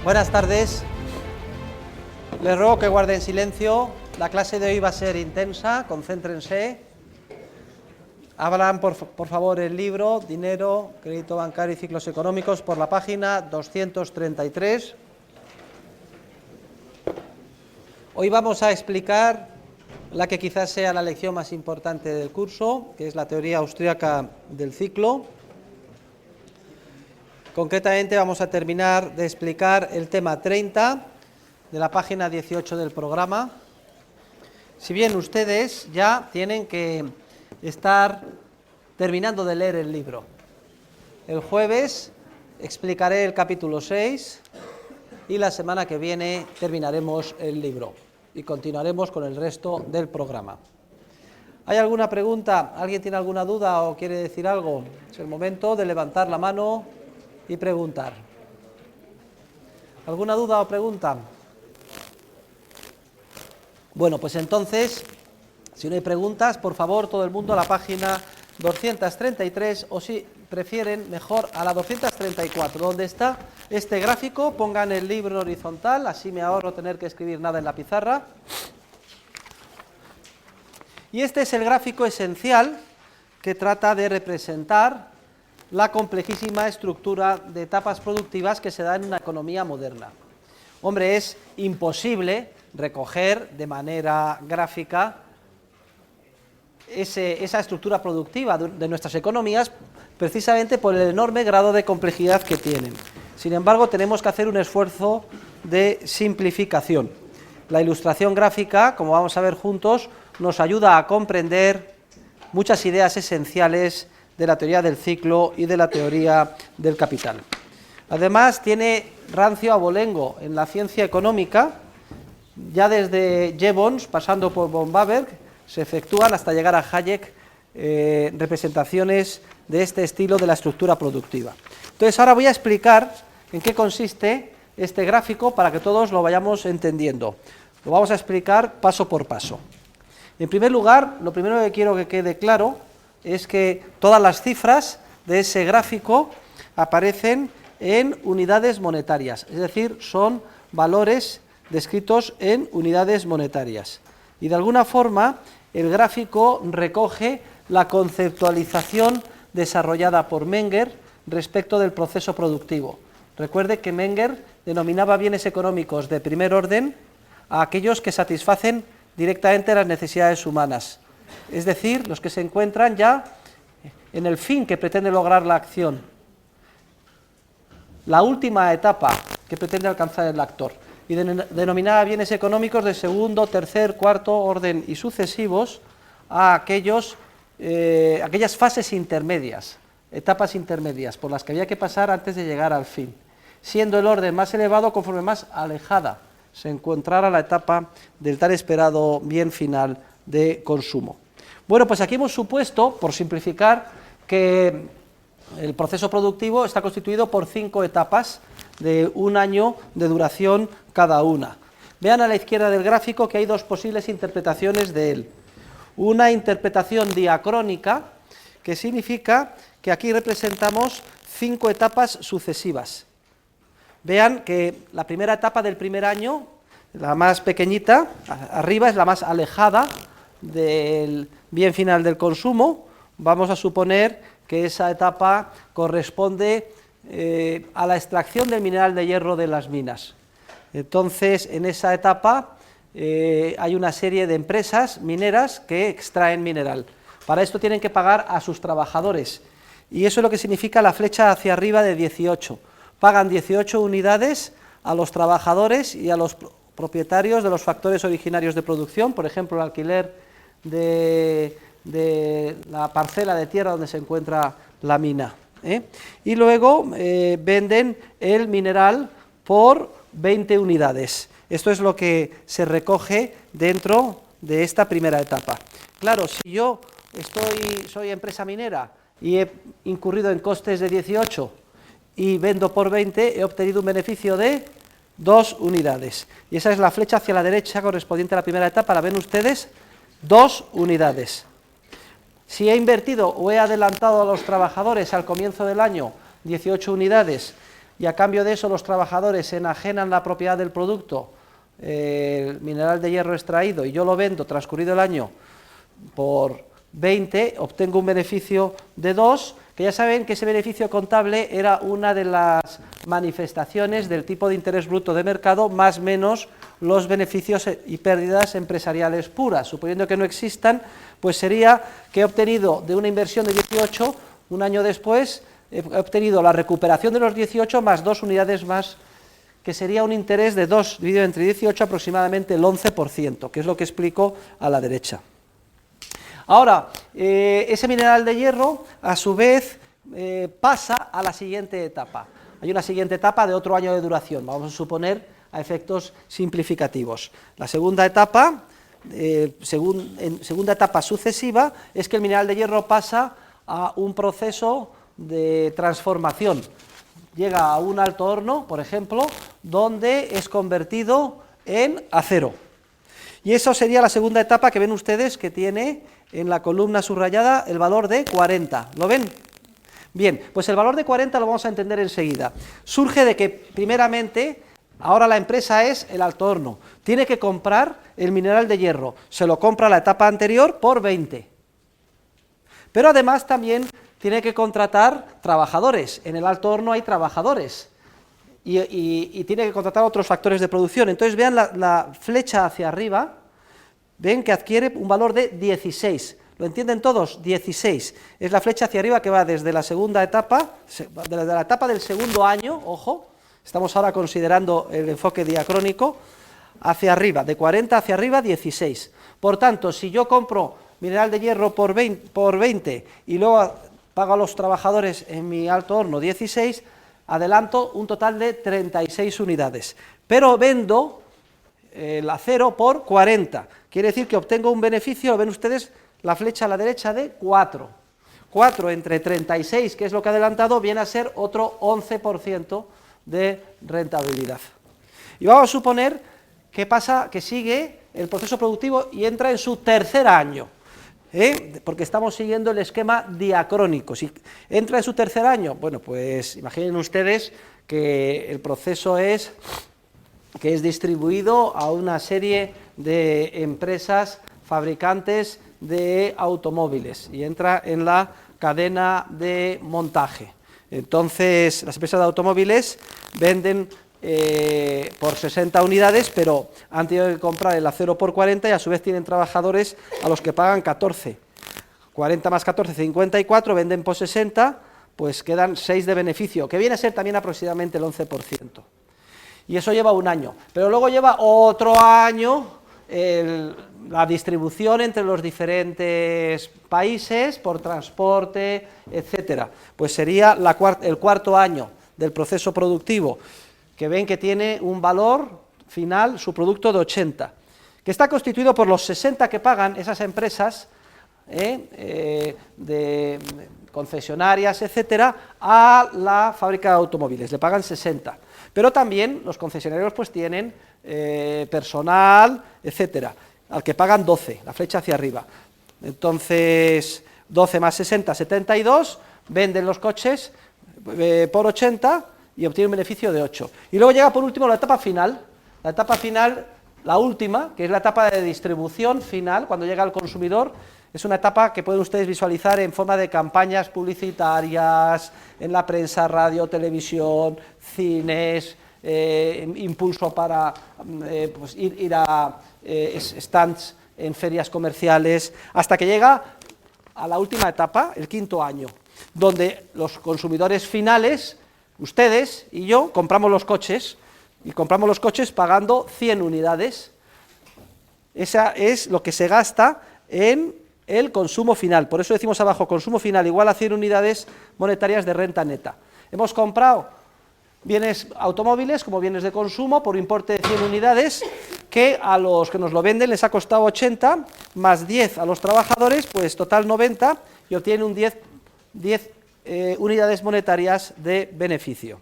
Buenas tardes. Les ruego que guarden silencio. La clase de hoy va a ser intensa, concéntrense. Abran, por favor, el libro Dinero, Crédito Bancario y Ciclos Económicos por la página 233. Hoy vamos a explicar la que quizás sea la lección más importante del curso, que es la teoría austríaca del ciclo. Concretamente vamos a terminar de explicar el tema 30 de la página 18 del programa. Si bien ustedes ya tienen que estar terminando de leer el libro. El jueves explicaré el capítulo 6 y la semana que viene terminaremos el libro y continuaremos con el resto del programa. ¿Hay alguna pregunta? ¿Alguien tiene alguna duda o quiere decir algo? Es el momento de levantar la mano y preguntar. ¿Alguna duda o pregunta? Bueno, pues entonces, si no hay preguntas, por favor, todo el mundo a la página 233, o si prefieren, mejor a la 234, donde está este gráfico. Pongan el libro en horizontal, así me ahorro tener que escribir nada en la pizarra. Y este es el gráfico esencial que trata de representar la complejísima estructura de etapas productivas que se da en una economía moderna. Hombre, es imposible recoger de manera gráfica esa estructura productiva de nuestras economías, precisamente por el enorme grado de complejidad que tienen. Sin embargo, tenemos que hacer un esfuerzo de simplificación. La ilustración gráfica, como vamos a ver juntos, nos ayuda a comprender muchas ideas esenciales de la teoría del ciclo y de la teoría del capital. Además, tiene rancio abolengo en la ciencia económica. Ya desde Jevons, pasando por von Baberg, se efectúan hasta llegar a Hayek representaciones de este estilo de la estructura productiva. Entonces, ahora voy a explicar en qué consiste este gráfico para que todos lo vayamos entendiendo. Lo vamos a explicar paso por paso. En primer lugar, lo primero que quiero que quede claro es que todas las cifras de ese gráfico aparecen en unidades monetarias, es decir, son valores descritos en unidades monetarias. Y de alguna forma el gráfico recoge la conceptualización desarrollada por Menger respecto del proceso productivo. Recuerde que Menger denominaba bienes económicos de primer orden a aquellos que satisfacen directamente las necesidades humanas, es decir, los que se encuentran ya en el fin que pretende lograr la acción, la última etapa que pretende alcanzar el actor, y denominaba bienes económicos de segundo, tercer, cuarto orden y sucesivos a aquellas fases intermedias, etapas intermedias por las que había que pasar antes de llegar al fin, siendo el orden más elevado conforme más alejada se encontrara la etapa del tan esperado bien final de consumo. Bueno, pues aquí hemos supuesto, por simplificar, que el proceso productivo está constituido por 5 etapas de un año de duración cada una. Vean a la izquierda del gráfico que hay dos posibles interpretaciones de él. Una interpretación diacrónica, que significa que aquí representamos 5 etapas sucesivas. Vean que la primera etapa del primer año, la más pequeñita, arriba es la más alejada del bien final del consumo. Vamos a suponer que esa etapa corresponde a la extracción del mineral de hierro de las minas. Entonces, en esa etapa hay una serie de empresas mineras que extraen mineral. Para esto tienen que pagar a sus trabajadores, y eso es lo que significa la flecha hacia arriba de 18. Pagan 18 unidades a los trabajadores y a los propietarios de los factores originarios de producción, por ejemplo, el alquiler de la parcela de tierra donde se encuentra la mina. Y luego venden el mineral por 20 unidades. Esto es lo que se recoge dentro de esta primera etapa. Claro, si yo soy empresa minera y he incurrido en costes de 18 y vendo por 20, he obtenido un beneficio de 2 unidades. Y esa es la flecha hacia la derecha correspondiente a la primera etapa. La ven ustedes, 2 unidades. Si he invertido o he adelantado a los trabajadores al comienzo del año 18 unidades y a cambio de eso los trabajadores enajenan la propiedad del producto, el mineral de hierro extraído, y yo lo vendo transcurrido el año por 20, obtengo un beneficio de 2, que ya saben que ese beneficio contable era una de las manifestaciones del tipo de interés bruto de mercado, más menos los beneficios y pérdidas empresariales puras. Suponiendo que no existan, pues sería que he obtenido de una inversión de 18, un año después, he obtenido la recuperación de los 18 más 2 unidades más, que sería un interés de 2 dividido entre 18, aproximadamente el 11%, que es lo que explico a la derecha. Ahora, ese mineral de hierro, a su vez, pasa a la siguiente etapa. Hay una siguiente etapa de otro año de duración, vamos a suponer a efectos simplificativos. La segunda etapa, segunda etapa sucesiva, es que el mineral de hierro pasa a un proceso de transformación. Llega a un alto horno, por ejemplo, donde es convertido en acero. Y eso sería la segunda etapa que ven ustedes que tiene en la columna subrayada el valor de 40. ¿Lo ven? Bien, pues el valor de 40 lo vamos a entender enseguida. Surge de que, primeramente, ahora la empresa es el alto horno. Tiene que comprar el mineral de hierro. Se lo compra la etapa anterior por 20. Pero además también tiene que contratar trabajadores. En el alto horno hay trabajadores. Y tiene que contratar otros factores de producción. Entonces vean la flecha hacia arriba, ven que adquiere un valor de 16. ¿Lo entienden todos? 16. Es la flecha hacia arriba que va desde la segunda etapa, desde la etapa del segundo año, ojo, estamos ahora considerando el enfoque diacrónico, hacia arriba, de 40 hacia arriba, 16. Por tanto, si yo compro mineral de hierro por 20 y luego pago a los trabajadores en mi alto horno 16, adelanto un total de 36 unidades, pero vendo el acero por 40, quiere decir que obtengo un beneficio, ven ustedes la flecha a la derecha, de 4. 4 entre 36, que es lo que he adelantado, viene a ser otro 11% de rentabilidad. Y vamos a suponer que pasa, que sigue el proceso productivo y entra en su tercer año. Porque estamos siguiendo el esquema diacrónico. Si entra en su tercer año, bueno, pues imaginen ustedes que el proceso es que es distribuido a una serie de empresas fabricantes de automóviles y entra en la cadena de montaje. Entonces, las empresas de automóviles venden por 60 unidades, pero han tenido que comprar el acero por 40 y a su vez tienen trabajadores a los que pagan 14. 40 más 14, 54, venden por 60, pues quedan 6 de beneficio, que viene a ser también aproximadamente el 11%. Y eso lleva un año, pero luego lleva otro año la distribución entre los diferentes países por transporte, etcétera. Pues sería el cuarto año del proceso productivo, que ven que tiene un valor final, su producto, de 80, que está constituido por los 60 que pagan esas empresas de concesionarias, etcétera, a la fábrica de automóviles, le pagan 60, pero también los concesionarios pues tienen personal, etcétera, al que pagan 12, la flecha hacia arriba. Entonces, 12 más 60, 72, venden los coches por 80, y obtiene un beneficio de 8. Y luego llega por último la etapa final, la última, que es la etapa de distribución final, cuando llega al consumidor. Es una etapa que pueden ustedes visualizar en forma de campañas publicitarias, en la prensa, radio, televisión, cines, impulso para pues ir a stands en ferias comerciales, hasta que llega a la última etapa, el quinto año, donde los consumidores finales, ustedes y yo, compramos los coches, y compramos los coches pagando 100 unidades. Esa es lo que se gasta en el consumo final. Por eso decimos abajo, consumo final igual a 100 unidades monetarias de renta neta. Hemos comprado bienes automóviles como bienes de consumo por importe de 100 unidades, que a los que nos lo venden les ha costado 80, más 10 a los trabajadores, pues total 90, y obtienen un 10 unidades monetarias de beneficio.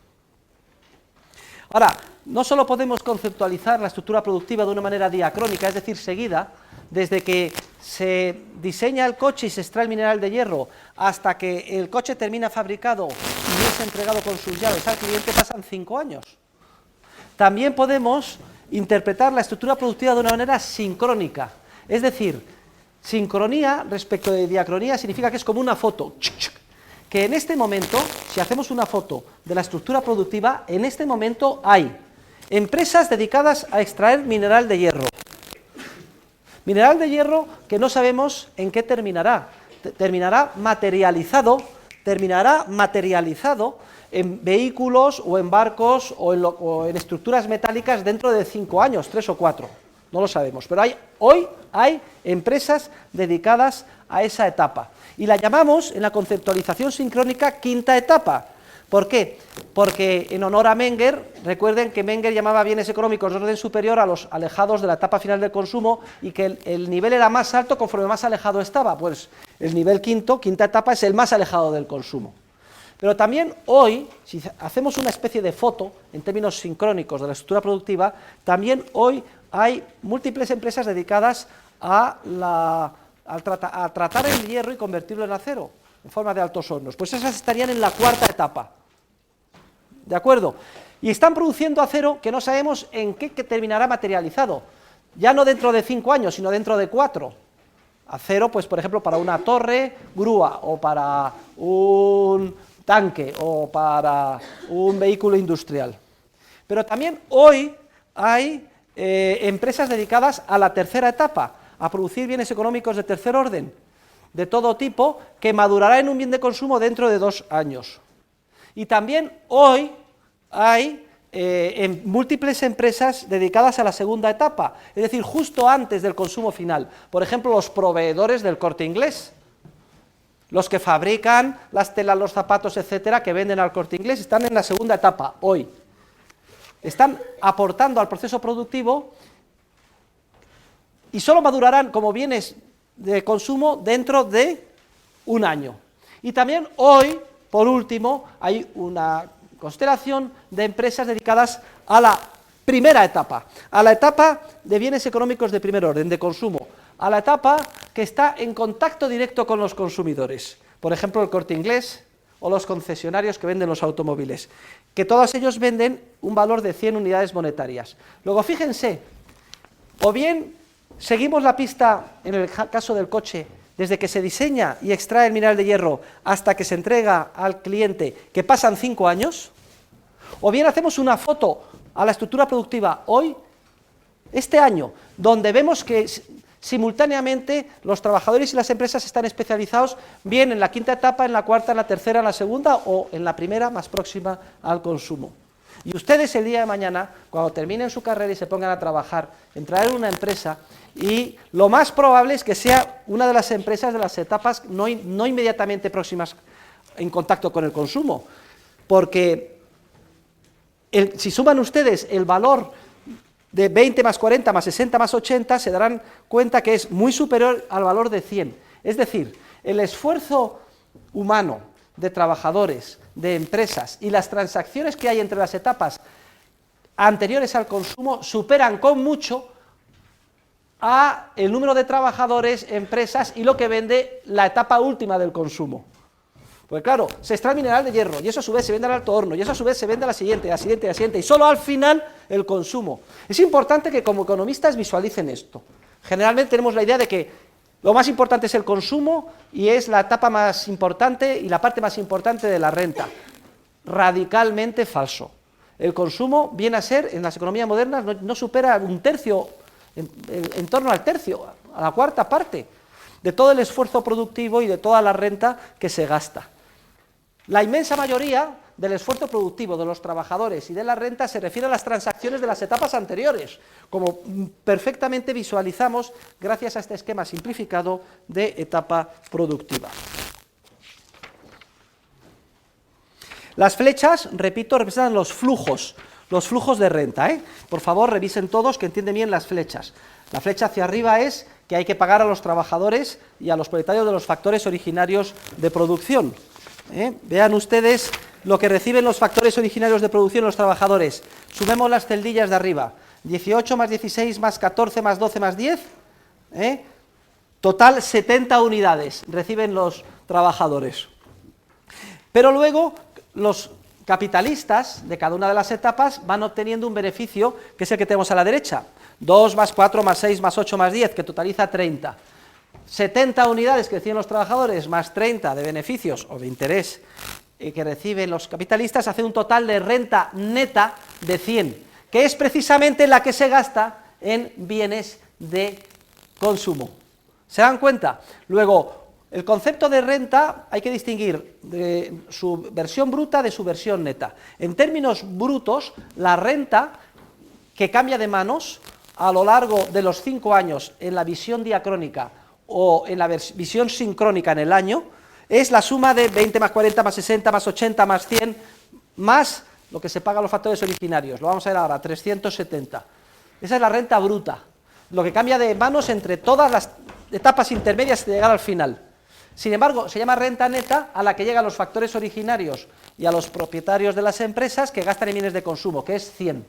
Ahora, no solo podemos conceptualizar la estructura productiva de una manera diacrónica, es decir, seguida, desde que se diseña el coche y se extrae el mineral de hierro hasta que el coche termina fabricado y es entregado con sus llaves al cliente pasan 5 años. También podemos interpretar la estructura productiva de una manera sincrónica, es decir, sincronía respecto de diacronía significa que es como una foto, que en este momento, si hacemos una foto de la estructura productiva, en este momento hay empresas dedicadas a extraer mineral de hierro. Mineral de hierro que no sabemos en qué terminará. Terminará materializado en vehículos o en barcos o en estructuras metálicas dentro de 5 años, 3 o 4. No lo sabemos, pero hoy hay empresas dedicadas a esa etapa. Y la llamamos, en la conceptualización sincrónica, quinta etapa. ¿Por qué? Porque en honor a Menger, recuerden que Menger llamaba bienes económicos de orden superior a los alejados de la etapa final del consumo y que el nivel era más alto conforme más alejado estaba. Pues el nivel quinta etapa, es el más alejado del consumo. Pero también hoy, si hacemos una especie de foto, en términos sincrónicos de la estructura productiva, también hoy hay múltiples empresas dedicadas a tratar el hierro y convertirlo en acero, en forma de altos hornos. Pues esas estarían en la cuarta etapa. ¿De acuerdo? Y están produciendo acero que no sabemos en qué terminará materializado. Ya no dentro de 5 años, sino dentro de 4. Acero, pues por ejemplo, para una torre, grúa, o para un tanque, o para un vehículo industrial. Pero también hoy hay empresas dedicadas a la tercera etapa, a producir bienes económicos de tercer orden, de todo tipo, que madurará en un bien de consumo dentro de 2 años. Y también hoy hay múltiples empresas dedicadas a la segunda etapa, es decir, justo antes del consumo final. Por ejemplo, los proveedores del Corte Inglés, los que fabrican las telas, los zapatos, etcétera, que venden al Corte Inglés, están en la segunda etapa hoy. Están aportando al proceso productivo y solo madurarán como bienes de consumo dentro de 1 año. Y también hoy, por último, hay una constelación de empresas dedicadas a la primera etapa, a la etapa de bienes económicos de primer orden, de consumo, a la etapa que está en contacto directo con los consumidores, por ejemplo el Corte Inglés o los concesionarios que venden los automóviles, que todos ellos venden un valor de 100 unidades monetarias. Luego fíjense, o bien seguimos la pista en el caso del coche, desde que se diseña y extrae el mineral de hierro hasta que se entrega al cliente, que pasan 5 años, o bien hacemos una foto a la estructura productiva hoy, este año, donde vemos que simultáneamente los trabajadores y las empresas están especializados bien en la quinta etapa, en la cuarta, en la tercera, en la segunda o en la primera más próxima al consumo. Y ustedes el día de mañana, cuando terminen su carrera y se pongan a trabajar, entrarán en una empresa y lo más probable es que sea una de las empresas de las etapas no inmediatamente próximas en contacto con el consumo, porque si suman ustedes el valor de 20 más 40 más 60 más 80, se darán cuenta que es muy superior al valor de 100. Es decir, el esfuerzo humano de trabajadores, de empresas y las transacciones que hay entre las etapas anteriores al consumo superan con mucho a el número de trabajadores, empresas y lo que vende la etapa última del consumo. Pues claro, se extrae mineral de hierro y eso a su vez se vende al alto horno y eso a su vez se vende a la siguiente, a la siguiente, a la siguiente y solo al final el consumo. Es importante que como economistas visualicen esto. Generalmente tenemos la idea de que lo más importante es el consumo y es la etapa más importante y la parte más importante de la renta. Radicalmente falso. El consumo viene a ser, en las economías modernas, no supera un tercio, en torno al tercio, a la cuarta parte de todo el esfuerzo productivo y de toda la renta que se gasta. La inmensa mayoría del esfuerzo productivo de los trabajadores y de la renta se refiere a las transacciones de las etapas anteriores, como perfectamente visualizamos gracias a este esquema simplificado de etapa productiva. Las flechas, repito, representan los flujos de renta, ¿eh? Por favor, revisen todos que entienden bien las flechas. La flecha hacia arriba es que hay que pagar a los trabajadores y a los propietarios de los factores originarios de producción. Vean ustedes lo que reciben los factores originarios de producción los trabajadores. Sumemos las celdillas de arriba. 18 más 16 más 14 más 12 más 10. Total 70 unidades reciben los trabajadores. Pero luego los capitalistas de cada una de las etapas van obteniendo un beneficio, que es el que tenemos a la derecha, 2 más 4 más 6 más 8 más 10, que totaliza 30. 70 unidades que reciben los trabajadores más 30 de beneficios o de interés que reciben los capitalistas, hacen un total de renta neta de 100, que es precisamente la que se gasta en bienes de consumo. ¿Se dan cuenta? Luego, el concepto de renta hay que distinguir de su versión bruta de su versión neta. En términos brutos, la renta que cambia de manos a lo largo de los 5 años en la visión diacrónica o en la visión sincrónica en el año, es la suma de 20 más 40 más 60 más 80 más 100 más lo que se paga a los factores originarios. Lo vamos a ver ahora, 370. Esa es la renta bruta, lo que cambia de manos entre todas las etapas intermedias hasta llegar al final. Sin embargo, se llama renta neta a la que llegan los factores originarios y a los propietarios de las empresas que gastan en bienes de consumo, que es 100.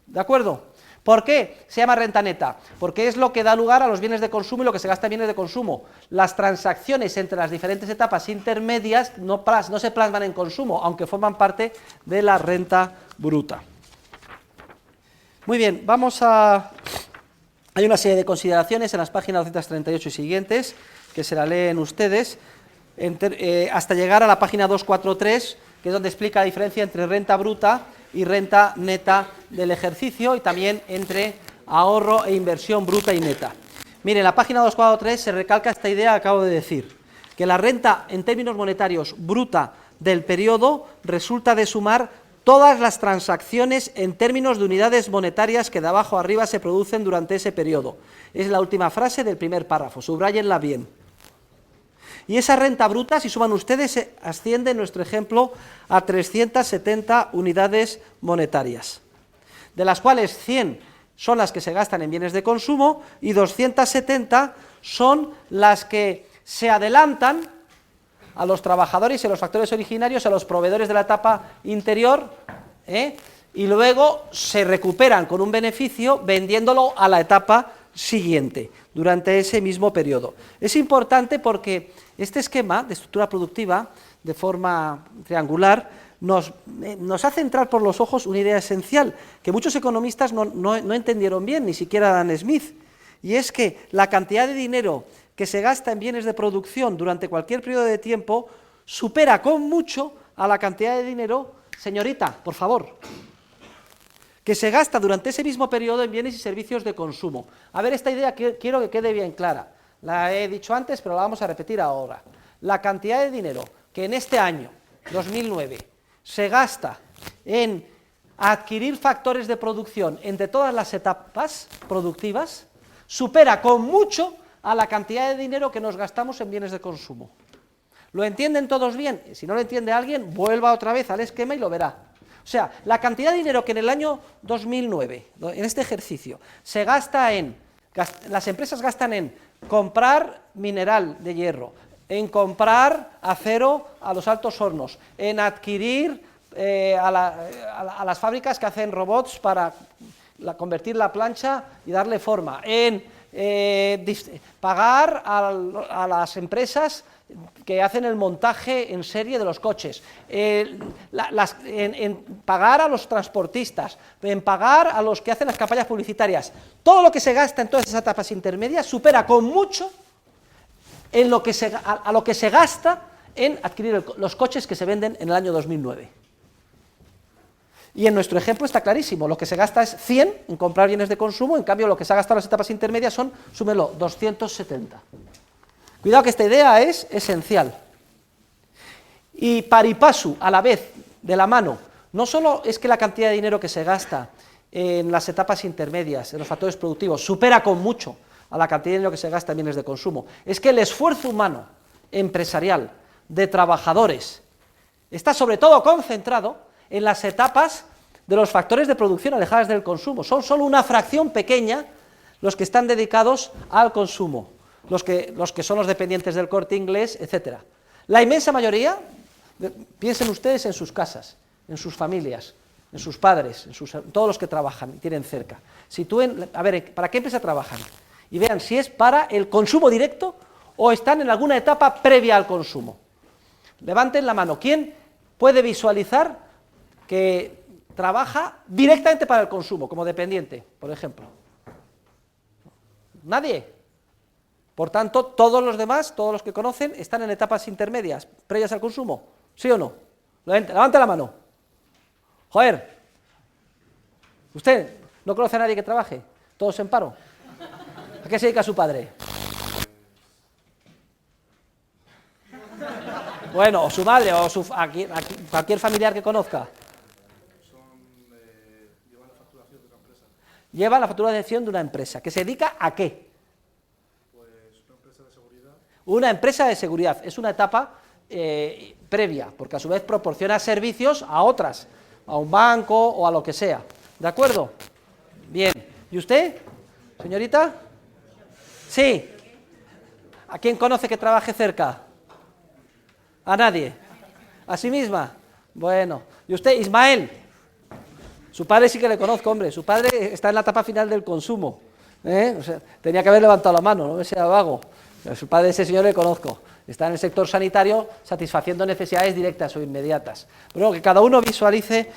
¿De acuerdo? ¿Por qué se llama renta neta? Porque es lo que da lugar a los bienes de consumo y lo que se gasta en bienes de consumo. Las transacciones entre las diferentes etapas intermedias no se plasman en consumo, aunque forman parte de la renta bruta. Muy bien, hay una serie de consideraciones en las páginas 238 y siguientes, que se la leen ustedes, hasta llegar a la página 243, que es donde explica la diferencia entre renta bruta y renta neta del ejercicio, y también entre ahorro e inversión bruta y neta. Miren, en la página 243 se recalca esta idea que acabo de decir, que la renta en términos monetarios bruta del periodo resulta de sumar todas las transacciones en términos de unidades monetarias que de abajo a arriba se producen durante ese periodo. Es la última frase del primer párrafo, subráyenla bien. Y esa renta bruta, si suman ustedes, asciende en nuestro ejemplo a 370 unidades monetarias, de las cuales 100 son las que se gastan en bienes de consumo y 270 son las que se adelantan a los trabajadores y a los factores originarios, a los proveedores de la etapa interior, y luego se recuperan con un beneficio vendiéndolo a la etapa siguiente, durante ese mismo periodo. Es importante porque este esquema de estructura productiva, de forma triangular, nos hace entrar por los ojos una idea esencial, que muchos economistas no entendieron bien, ni siquiera Adam Smith, y es que la cantidad de dinero que se gasta en bienes de producción durante cualquier periodo de tiempo supera con mucho a la cantidad de dinero, señorita, por favor, que se gasta durante ese mismo periodo en bienes y servicios de consumo. A ver, esta idea quiero que quede bien clara. La he dicho antes, pero la vamos a repetir ahora. La cantidad de dinero que en este año, 2009, se gasta en adquirir factores de producción entre todas las etapas productivas, supera con mucho a la cantidad de dinero que nos gastamos en bienes de consumo. ¿Lo entienden todos bien? Si no lo entiende alguien, vuelva otra vez al esquema y lo verá. O sea, la cantidad de dinero que en el año 2009, en este ejercicio, se gasta las empresas gastan en comprar mineral de hierro, en comprar acero a los altos hornos, en adquirir a las fábricas que hacen robots para convertir la plancha y darle forma, en pagar a las empresas que hacen el montaje en serie de los coches, en pagar a los transportistas, en pagar a los que hacen las campañas publicitarias. Todo lo que se gasta en todas esas etapas intermedias supera con mucho en lo que a lo que se gasta en adquirir los coches que se venden en el año 2009. Y en nuestro ejemplo está clarísimo, lo que se gasta es 100 en comprar bienes de consumo, en cambio lo que se ha gastado en las etapas intermedias son, súmelo, 270. Cuidado que esta idea es esencial. Y pari passu, a la vez, de la mano, no solo es que la cantidad de dinero que se gasta en las etapas intermedias, en los factores productivos, supera con mucho a la cantidad de dinero que se gasta en bienes de consumo, es que el esfuerzo humano, empresarial, de trabajadores, está sobre todo concentrado en las etapas de los factores de producción alejadas del consumo. Son solo una fracción pequeña los que están dedicados al consumo, los que son los dependientes del Corte Inglés, etc. La inmensa mayoría, piensen ustedes en sus casas, en sus familias, en sus padres, en todos los que trabajan y tienen cerca. A ver, ¿para qué empresa trabajan? Y vean si es para el consumo directo o están en alguna etapa previa al consumo. Levanten la mano. ¿Quién puede visualizar que trabaja directamente para el consumo, como dependiente, por ejemplo? Nadie. Por tanto, todos los demás, todos los que conocen, están en etapas intermedias, previas al consumo, ¿sí o no? Levante la mano. Joder, ¿usted no conoce a nadie que trabaje? ¿Todos en paro? ¿A qué se dedica su padre? Bueno, o su madre, o cualquier familiar que conozca. Llevan la facturación de una empresa. Lleva la facturación de una empresa. ¿Que se dedica a qué? Pues una empresa de seguridad. Una empresa de seguridad. Es una etapa previa, porque a su vez proporciona servicios a otras, a un banco o a lo que sea. ¿De acuerdo? Bien. ¿Y usted, señorita? Sí. ¿A quién conoce que trabaje cerca? ¿A nadie? ¿A sí misma? Bueno. ¿Y usted, Ismael? Su padre sí que le conozco, hombre. Su padre está en la etapa final del consumo. O sea, tenía que haber levantado la mano, no me sea vago. Pero su padre, ese señor, le conozco. Está en el sector sanitario satisfaciendo necesidades directas o inmediatas. Pero que cada uno visualice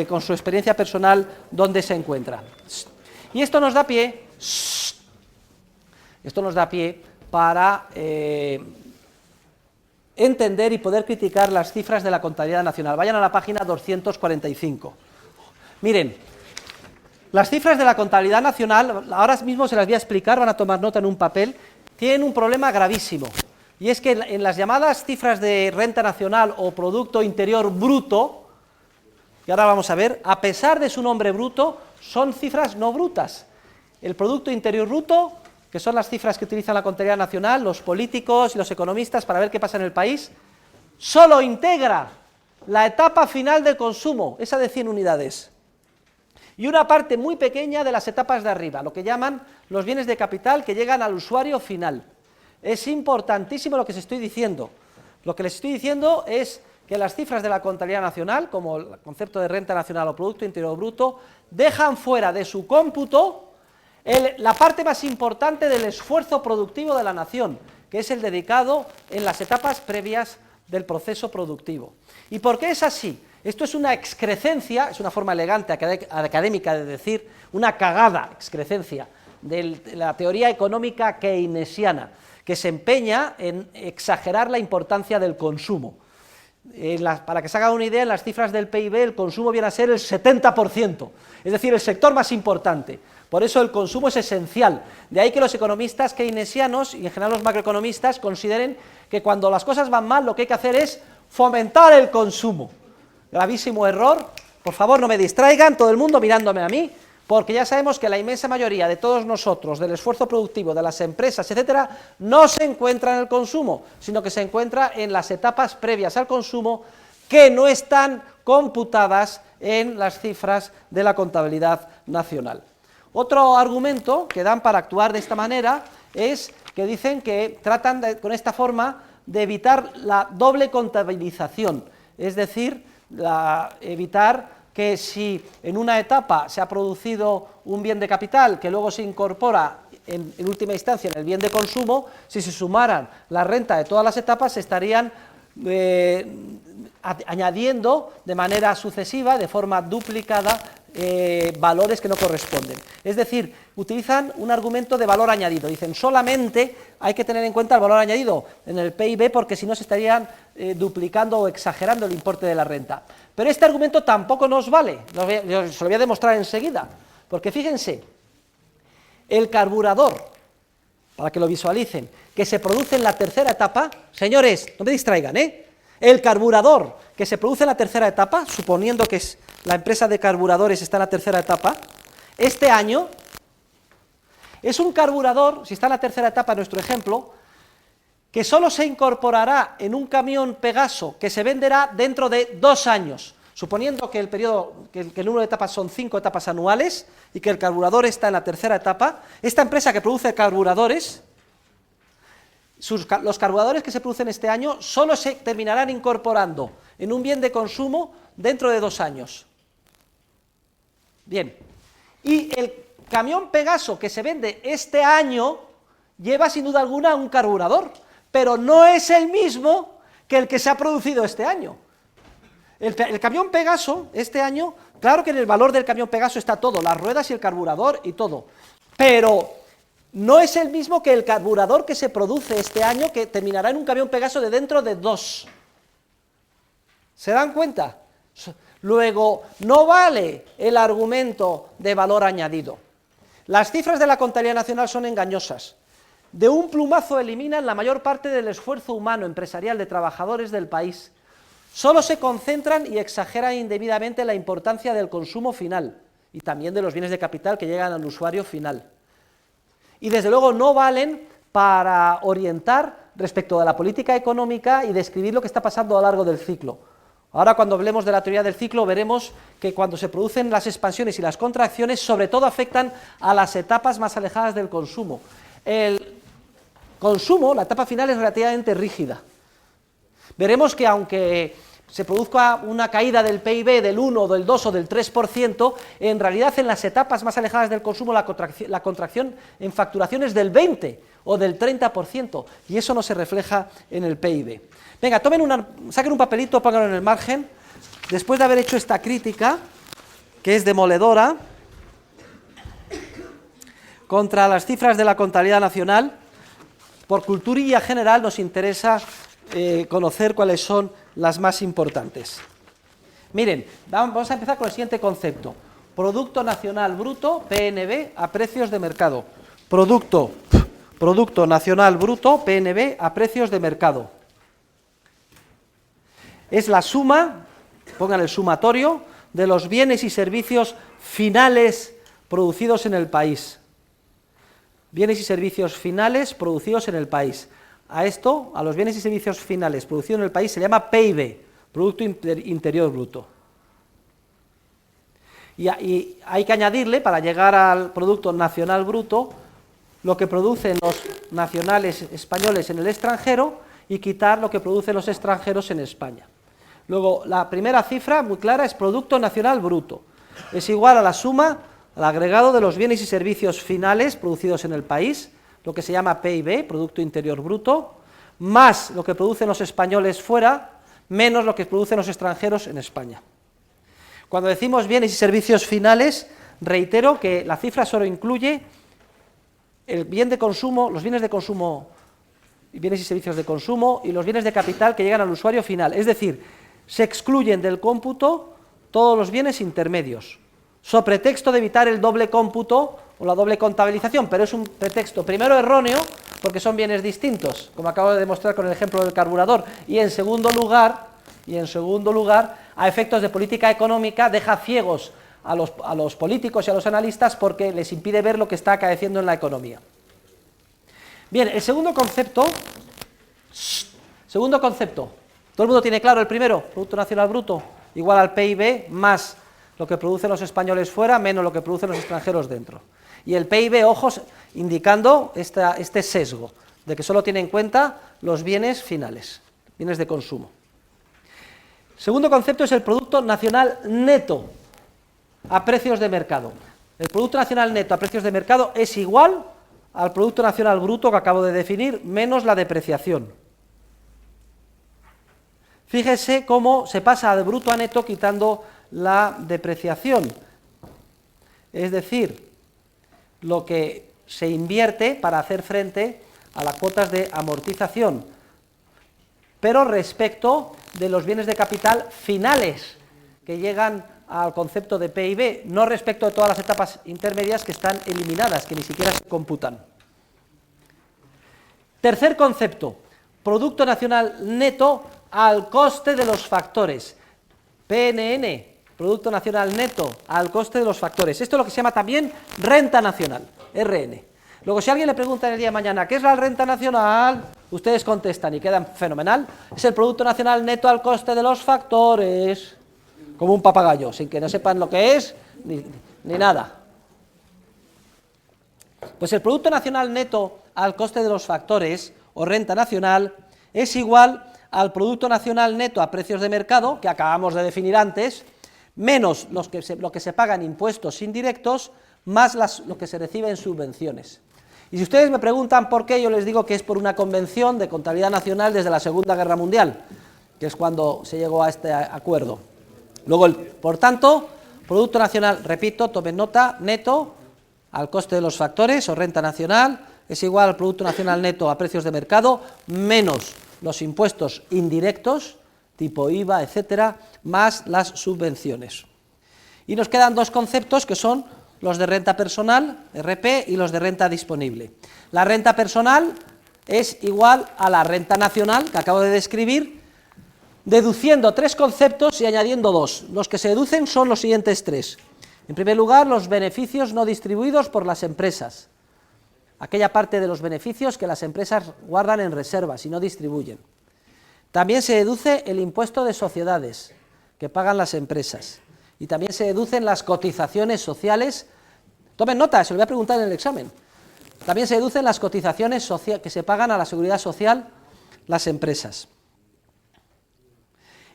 con su experiencia personal dónde se encuentra. Y esto nos da pie, para entender y poder criticar las cifras de la contabilidad nacional. Vayan a la página 245. Miren, las cifras de la contabilidad nacional, ahora mismo se las voy a explicar, van a tomar nota en un papel, tienen un problema gravísimo. Y es que en las llamadas cifras de renta nacional o Producto Interior Bruto, y ahora vamos a ver, a pesar de su nombre bruto, son cifras no brutas. El Producto Interior Bruto, que son las cifras que utiliza la contabilidad nacional, los políticos y los economistas para ver qué pasa en el país, solo integra la etapa final del consumo, esa de 100 unidades, y una parte muy pequeña de las etapas de arriba, lo que llaman los bienes de capital que llegan al usuario final. Es importantísimo lo que les estoy diciendo. Lo que les estoy diciendo es que las cifras de la contabilidad nacional, como el concepto de renta nacional o Producto Interior Bruto, dejan fuera de su cómputo la parte más importante del esfuerzo productivo de la nación, que es el dedicado en las etapas previas del proceso productivo. ¿Y por qué es así? Esto es una excrecencia, es una forma elegante académica de decir, una cagada excrecencia de la teoría económica keynesiana, que se empeña en exagerar la importancia del consumo. Para que se haga una idea, en las cifras del PIB el consumo viene a ser el 70%, es decir, el sector más importante. Por eso el consumo es esencial. De ahí que los economistas keynesianos y en general los macroeconomistas consideren que cuando las cosas van mal lo que hay que hacer es fomentar el consumo. Gravísimo error. Por favor, no me distraigan, todo el mundo mirándome a mí, porque ya sabemos que la inmensa mayoría de todos nosotros, del esfuerzo productivo, de las empresas, etcétera, no se encuentra en el consumo, sino que se encuentra en las etapas previas al consumo que no están computadas en las cifras de la contabilidad nacional. Otro argumento que dan para actuar de esta manera es que dicen que tratan con esta forma de evitar la doble contabilización, es decir, evitar que si en una etapa se ha producido un bien de capital que luego se incorpora en última instancia en el bien de consumo, si se sumaran la renta de todas las etapas se estarían añadiendo de manera sucesiva, de forma duplicada, valores que no corresponden. Es decir, utilizan un argumento de valor añadido, dicen solamente hay que tener en cuenta el valor añadido en el PIB porque si no se estarían duplicando o exagerando el importe de la renta. Pero este argumento tampoco nos vale, yo se lo voy a demostrar enseguida, porque fíjense, el carburador, para que lo visualicen, que se produce en la tercera etapa, señores, no me distraigan, el carburador que se produce en la tercera etapa, suponiendo que la empresa de carburadores está en la tercera etapa, este año es un carburador, si está en la tercera etapa en nuestro ejemplo, que solo se incorporará en un camión Pegaso que se venderá dentro de 2 años, suponiendo que el número de etapas son 5 etapas anuales y que el carburador está en la tercera etapa, esta empresa que produce carburadores, los carburadores que se producen este año solo se terminarán incorporando en un bien de consumo dentro de 2 años. Bien, y el camión Pegaso que se vende este año lleva sin duda alguna un carburador, pero no es el mismo que el que se ha producido este año. El camión Pegaso, este año, claro que en el valor del camión Pegaso está todo, las ruedas y el carburador y todo, pero no es el mismo que el carburador que se produce este año, que terminará en un camión Pegaso de dentro de 2. ¿Se dan cuenta? Luego, no vale el argumento de valor añadido. Las cifras de la contabilidad nacional son engañosas. De un plumazo eliminan la mayor parte del esfuerzo humano empresarial de trabajadores del país. Solo se concentran y exageran indebidamente la importancia del consumo final y también de los bienes de capital que llegan al usuario final. Y desde luego no valen para orientar respecto de la política económica y describir lo que está pasando a lo largo del ciclo. Ahora, cuando hablemos de la teoría del ciclo, veremos que cuando se producen las expansiones y las contracciones, sobre todo afectan a las etapas más alejadas del consumo. El consumo, la etapa final, es relativamente rígida. Veremos que aunque se produzca una caída del PIB del 1, del 2 o del 3%, en realidad en las etapas más alejadas del consumo la contracción en facturación es del 20 o del 30%, y eso no se refleja en el PIB. Venga, saquen un papelito, pónganlo en el margen, después de haber hecho esta crítica, que es demoledora, contra las cifras de la contabilidad nacional. Por culturilla general nos interesa conocer cuáles son las más importantes. Miren, vamos a empezar con el siguiente concepto. Producto Nacional Bruto, PNB, a precios de mercado. Producto Nacional Bruto, PNB, a precios de mercado. Es la suma, pongan el sumatorio, de los bienes y servicios finales producidos en el país. Bienes y servicios finales producidos en el país. A esto, a los bienes y servicios finales producidos en el país, se llama PIB, Producto Interior Bruto. Y hay que añadirle, para llegar al Producto Nacional Bruto, lo que producen los nacionales españoles en el extranjero y quitar lo que producen los extranjeros en España. Luego, la primera cifra, muy clara, es Producto Nacional Bruto. Es igual a la suma, al agregado de los bienes y servicios finales producidos en el país, lo que se llama PIB, Producto Interior Bruto, más lo que producen los españoles fuera, menos lo que producen los extranjeros en España. Cuando decimos bienes y servicios finales, reitero que la cifra solo incluye el bien de consumo, los bienes de consumo, bienes y servicios de consumo y los bienes de capital que llegan al usuario final. Es decir, se excluyen del cómputo todos los bienes intermedios, so pretexto de evitar el doble cómputo o la doble contabilización, pero es un pretexto primero erróneo, porque son bienes distintos, como acabo de demostrar con el ejemplo del carburador, y en segundo lugar, a efectos de política económica, deja ciegos a los políticos y a los analistas porque les impide ver lo que está acaeciendo en la economía. Bien, el segundo concepto, ¿todo el mundo tiene claro el primero? Producto Nacional Bruto, igual al PIB, más lo que producen los españoles fuera, menos lo que producen los extranjeros dentro. Y el PIB, ojos, indicando este sesgo, de que solo tiene en cuenta los bienes finales, bienes de consumo. Segundo concepto es el Producto Nacional Neto a precios de mercado. El Producto Nacional Neto a precios de mercado es igual al Producto Nacional Bruto que acabo de definir, menos la depreciación. Fíjese cómo se pasa de bruto a neto quitando la depreciación. Es decir, lo que se invierte para hacer frente a las cuotas de amortización, pero respecto de los bienes de capital finales que llegan al concepto de PIB, no respecto de todas las etapas intermedias que están eliminadas, que ni siquiera se computan. Tercer concepto, Producto Nacional Neto al coste de los factores. PNN, Producto Nacional Neto al coste de los factores. Esto es lo que se llama también renta nacional, RN. Luego, si alguien le pregunta el día de mañana, ¿qué es la renta nacional? Ustedes contestan y quedan fenomenal. Es el Producto Nacional Neto al coste de los factores. Como un papagayo, sin que no sepan lo que es, ni nada. Pues el Producto Nacional Neto al coste de los factores, o renta nacional, es igual al Producto Nacional Neto a precios de mercado, que acabamos de definir antes, menos lo que se paga en impuestos indirectos, más lo que se recibe en subvenciones. Y si ustedes me preguntan por qué, yo les digo que es por una convención de contabilidad nacional desde la Segunda Guerra Mundial, que es cuando se llegó a este acuerdo. Luego, por tanto, Producto Nacional, repito, tomen nota, neto al coste de los factores o renta nacional es igual al Producto Nacional neto a precios de mercado menos los impuestos indirectos, tipo IVA, etcétera, más las subvenciones. Y nos quedan dos conceptos que son los de renta personal, RP, y los de renta disponible. La renta personal es igual a la renta nacional que acabo de describir, deduciendo tres conceptos y añadiendo dos. Los que se deducen son los siguientes tres. En primer lugar, los beneficios no distribuidos por las empresas. Aquella parte de los beneficios que las empresas guardan en reservas y no distribuyen. También se deduce el impuesto de sociedades que pagan las empresas. Y también se deducen las cotizaciones sociales. Tomen nota, se lo voy a preguntar en el examen. También se deducen las cotizaciones que se pagan a la seguridad social las empresas.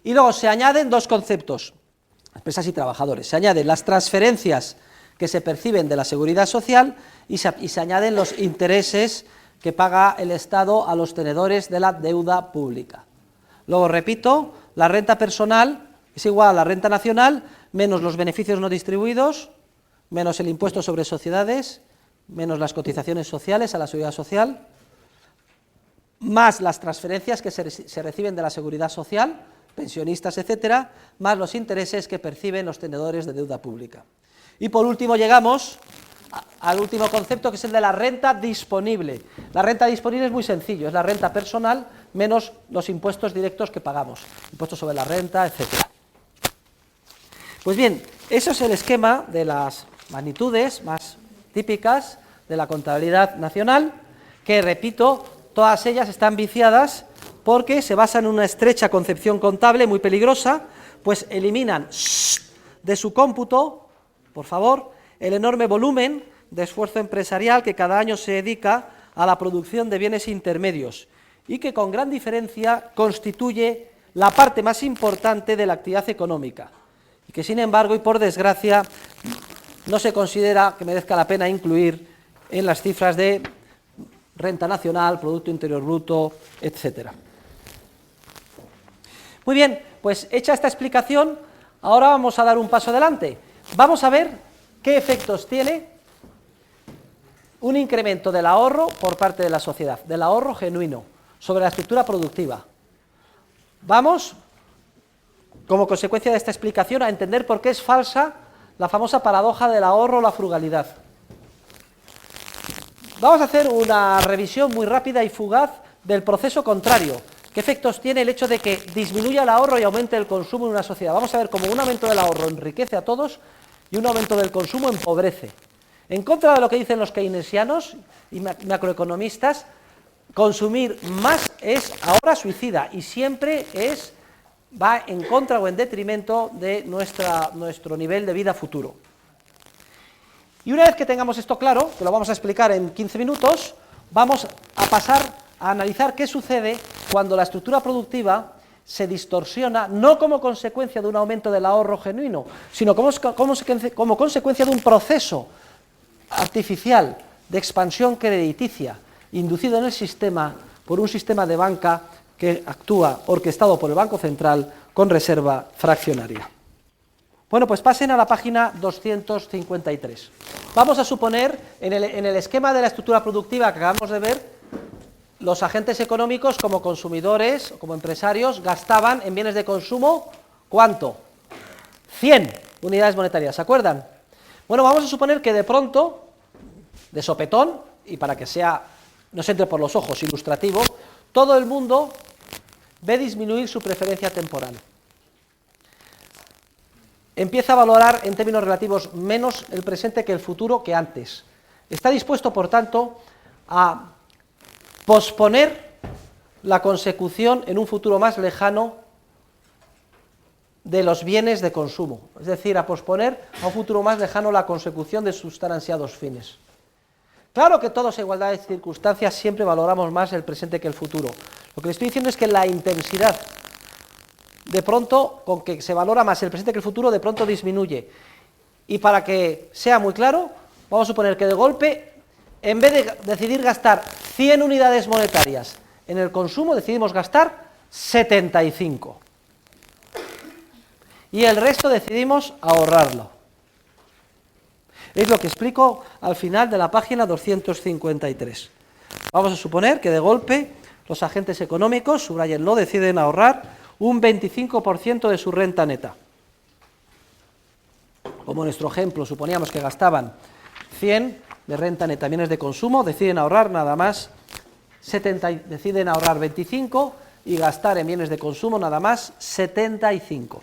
Y luego se añaden dos conceptos, empresas y trabajadores. Se añaden las transferencias que se perciben de la seguridad social y se añaden los intereses que paga el Estado a los tenedores de la deuda pública. Luego, repito, la renta personal es igual a la renta nacional menos los beneficios no distribuidos, menos el impuesto sobre sociedades, menos las cotizaciones sociales a la seguridad social, más las transferencias que se reciben de la seguridad social, pensionistas, etcétera, más los intereses que perciben los tenedores de deuda pública. Y por último llegamos al último concepto, que es el de la renta disponible. La renta disponible es muy sencillo, es la renta personal menos los impuestos directos que pagamos, impuestos sobre la renta, etcétera. Pues bien, eso es el esquema de las magnitudes más típicas de la contabilidad nacional, que, repito, todas ellas están viciadas porque se basan en una estrecha concepción contable muy peligrosa, pues eliminan de su cómputo, por favor, el enorme volumen de esfuerzo empresarial que cada año se dedica a la producción de bienes intermedios y que con gran diferencia constituye la parte más importante de la actividad económica y que, sin embargo, y por desgracia, no se considera que merezca la pena incluir en las cifras de renta nacional, Producto Interior Bruto, etcétera. Muy bien, pues hecha esta explicación, ahora vamos a dar un paso adelante. Vamos a ver qué efectos tiene un incremento del ahorro por parte de la sociedad, del ahorro genuino, sobre la estructura productiva. Vamos, como consecuencia de esta explicación, a entender por qué es falsa la famosa paradoja del ahorro o la frugalidad. Vamos a hacer una revisión muy rápida y fugaz del proceso contrario. ¿Qué efectos tiene el hecho de que disminuya el ahorro y aumente el consumo en una sociedad? Vamos a ver cómo un aumento del ahorro enriquece a todos y un aumento del consumo empobrece. En contra de lo que dicen los keynesianos y macroeconomistas, consumir más es ahora suicida y siempre va en contra o en detrimento de nuestro nivel de vida futuro. Y una vez que tengamos esto claro, que lo vamos a explicar en 15 minutos, vamos a pasar a analizar qué sucede cuando la estructura productiva se distorsiona, no como consecuencia de un aumento del ahorro genuino, sino como consecuencia de un proceso artificial de expansión crediticia inducido en el sistema por un sistema de banca que actúa orquestado por el Banco Central con reserva fraccionaria. Bueno, pues pasen a la página 253. Vamos a suponer, en el esquema de la estructura productiva que acabamos de ver, los agentes económicos como consumidores o como empresarios gastaban en bienes de consumo, ¿cuánto? 100 unidades monetarias, ¿se acuerdan? Bueno, vamos a suponer que de pronto, de sopetón, y para que no se entre por los ojos, ilustrativo, todo el mundo ve disminuir su preferencia temporal. Empieza a valorar en términos relativos menos el presente que el futuro que antes. Está dispuesto, por tanto, a posponer la consecución en un futuro más lejano de los bienes de consumo, es decir, a posponer a un futuro más lejano la consecución de sus tan ansiados fines. Claro que todos, a igualdad de circunstancias, siempre valoramos más el presente que el futuro. Lo que le estoy diciendo es que la intensidad, de pronto, con que se valora más el presente que el futuro, de pronto disminuye. Y para que sea muy claro, vamos a suponer que de golpe, en vez de decidir gastar 100 unidades monetarias en el consumo, decidimos gastar 75. y el resto decidimos ahorrarlo. Es lo que explico al final de la página 253. Vamos a suponer que de golpe los agentes económicos, subrayenlo, deciden ahorrar un 25% de su renta neta. Como en nuestro ejemplo, suponíamos que gastaban 100 de renta neta, bienes de consumo, deciden ahorrar nada más 70, deciden ahorrar 25 y gastar en bienes de consumo nada más 75.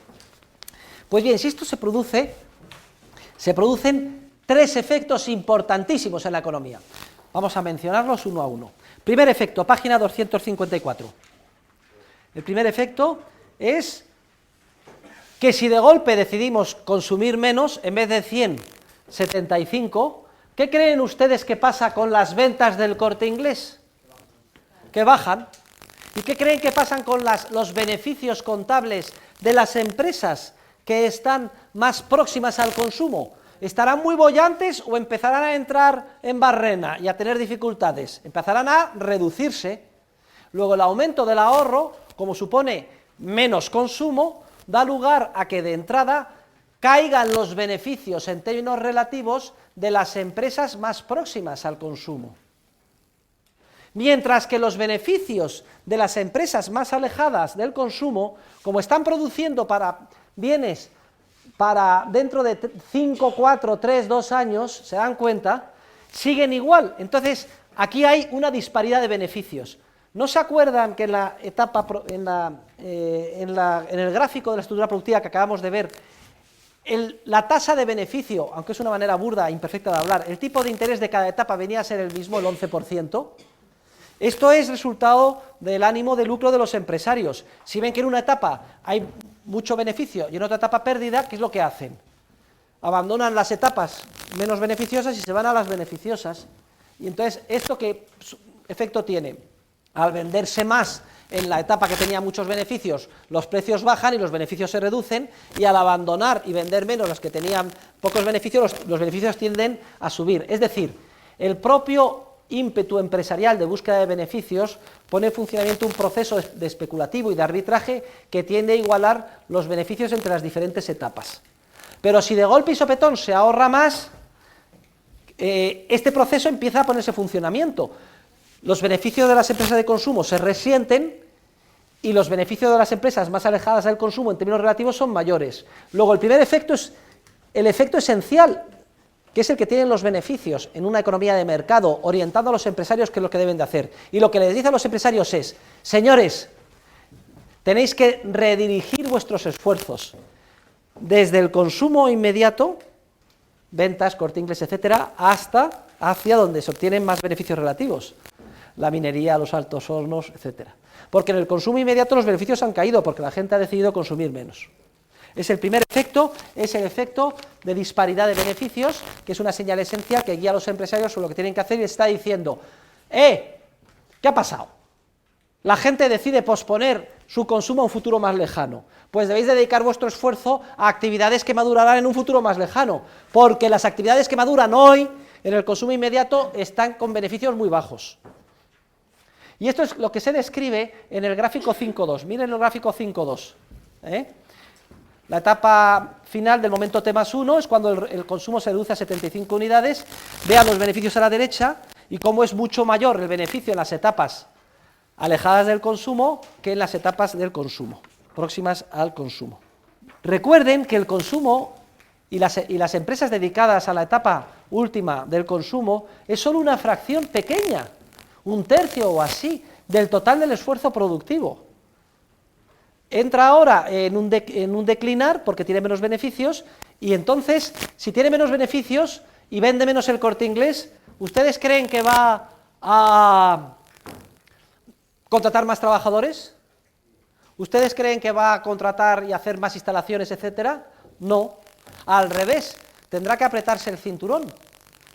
Pues bien, si esto se producen tres efectos importantísimos en la economía. Vamos a mencionarlos uno a uno. Primer efecto, página 254. El primer efecto es que si de golpe decidimos consumir menos, en vez de 100, 75, ¿qué creen ustedes que pasa con las ventas del Corte Inglés? Que bajan. ¿Y qué creen que pasan con los beneficios contables de las empresas que están más próximas al consumo? ¿Estarán muy bollantes o empezarán a entrar en barrena y a tener dificultades? Empezarán a reducirse. Luego el aumento del ahorro, como supone menos consumo, da lugar a que de entrada caigan los beneficios en términos relativos de las empresas más próximas al consumo. Mientras que los beneficios de las empresas más alejadas del consumo, como están produciendo para bienes para dentro de 5, 4, 3, 2 años, se dan cuenta, siguen igual. Entonces, aquí hay una disparidad de beneficios. ¿No se acuerdan que en la etapa, en el gráfico de la estructura productiva que acabamos de ver, la tasa de beneficio, aunque es una manera burda e imperfecta de hablar, el tipo de interés de cada etapa venía a ser el mismo, el 11%? Esto es resultado del ánimo de lucro de los empresarios. Si ven que en una etapa hay mucho beneficio y en otra etapa pérdida, ¿qué es lo que hacen? Abandonan las etapas menos beneficiosas y se van a las beneficiosas. Y entonces, ¿esto qué efecto tiene? Al venderse más en la etapa que tenía muchos beneficios, los precios bajan y los beneficios se reducen, y al abandonar y vender menos los que tenían pocos beneficios, los beneficios tienden a subir. Es decir, el propio ímpetu empresarial de búsqueda de beneficios pone en funcionamiento un proceso de especulativo y de arbitraje que tiende a igualar los beneficios entre las diferentes etapas. Pero si de golpe y sopetón se ahorra más, este proceso empieza a ponerse en funcionamiento. Los beneficios de las empresas de consumo se resienten y los beneficios de las empresas más alejadas del consumo en términos relativos son mayores. Luego, el primer efecto es el efecto esencial, que es el que tienen los beneficios en una economía de mercado, orientando a los empresarios qué es lo que deben de hacer. Y lo que les dice a los empresarios es: señores, tenéis que redirigir vuestros esfuerzos desde el consumo inmediato, ventas, Corte Inglés, etcétera, hacia donde se obtienen más beneficios relativos, la minería, los altos hornos, etcétera. Porque en el consumo inmediato los beneficios han caído, porque la gente ha decidido consumir menos. Es el primer efecto, es el efecto de disparidad de beneficios, que es una señal esencial que guía a los empresarios sobre lo que tienen que hacer, y está diciendo: ¿qué ha pasado? La gente decide posponer su consumo a un futuro más lejano. Pues debéis dedicar vuestro esfuerzo a actividades que madurarán en un futuro más lejano, porque las actividades que maduran hoy en el consumo inmediato están con beneficios muy bajos. Y esto es lo que se describe en el gráfico 5.2. Miren el gráfico 5.2. La etapa final del momento T+1 es cuando el consumo se reduce a 75 unidades. Vean los beneficios a la derecha y cómo es mucho mayor el beneficio en las etapas alejadas del consumo que en las etapas del consumo, próximas al consumo. Recuerden que el consumo y las empresas dedicadas a la etapa última del consumo es solo una fracción pequeña, 1/3 o así, del total del esfuerzo productivo. Entra ahora en un declinar porque tiene menos beneficios, y entonces, si tiene menos beneficios y vende menos el Corte Inglés, ¿ustedes creen que va a contratar más trabajadores? ¿Ustedes creen que va a contratar y hacer más instalaciones, etcétera? No, al revés, tendrá que apretarse el cinturón.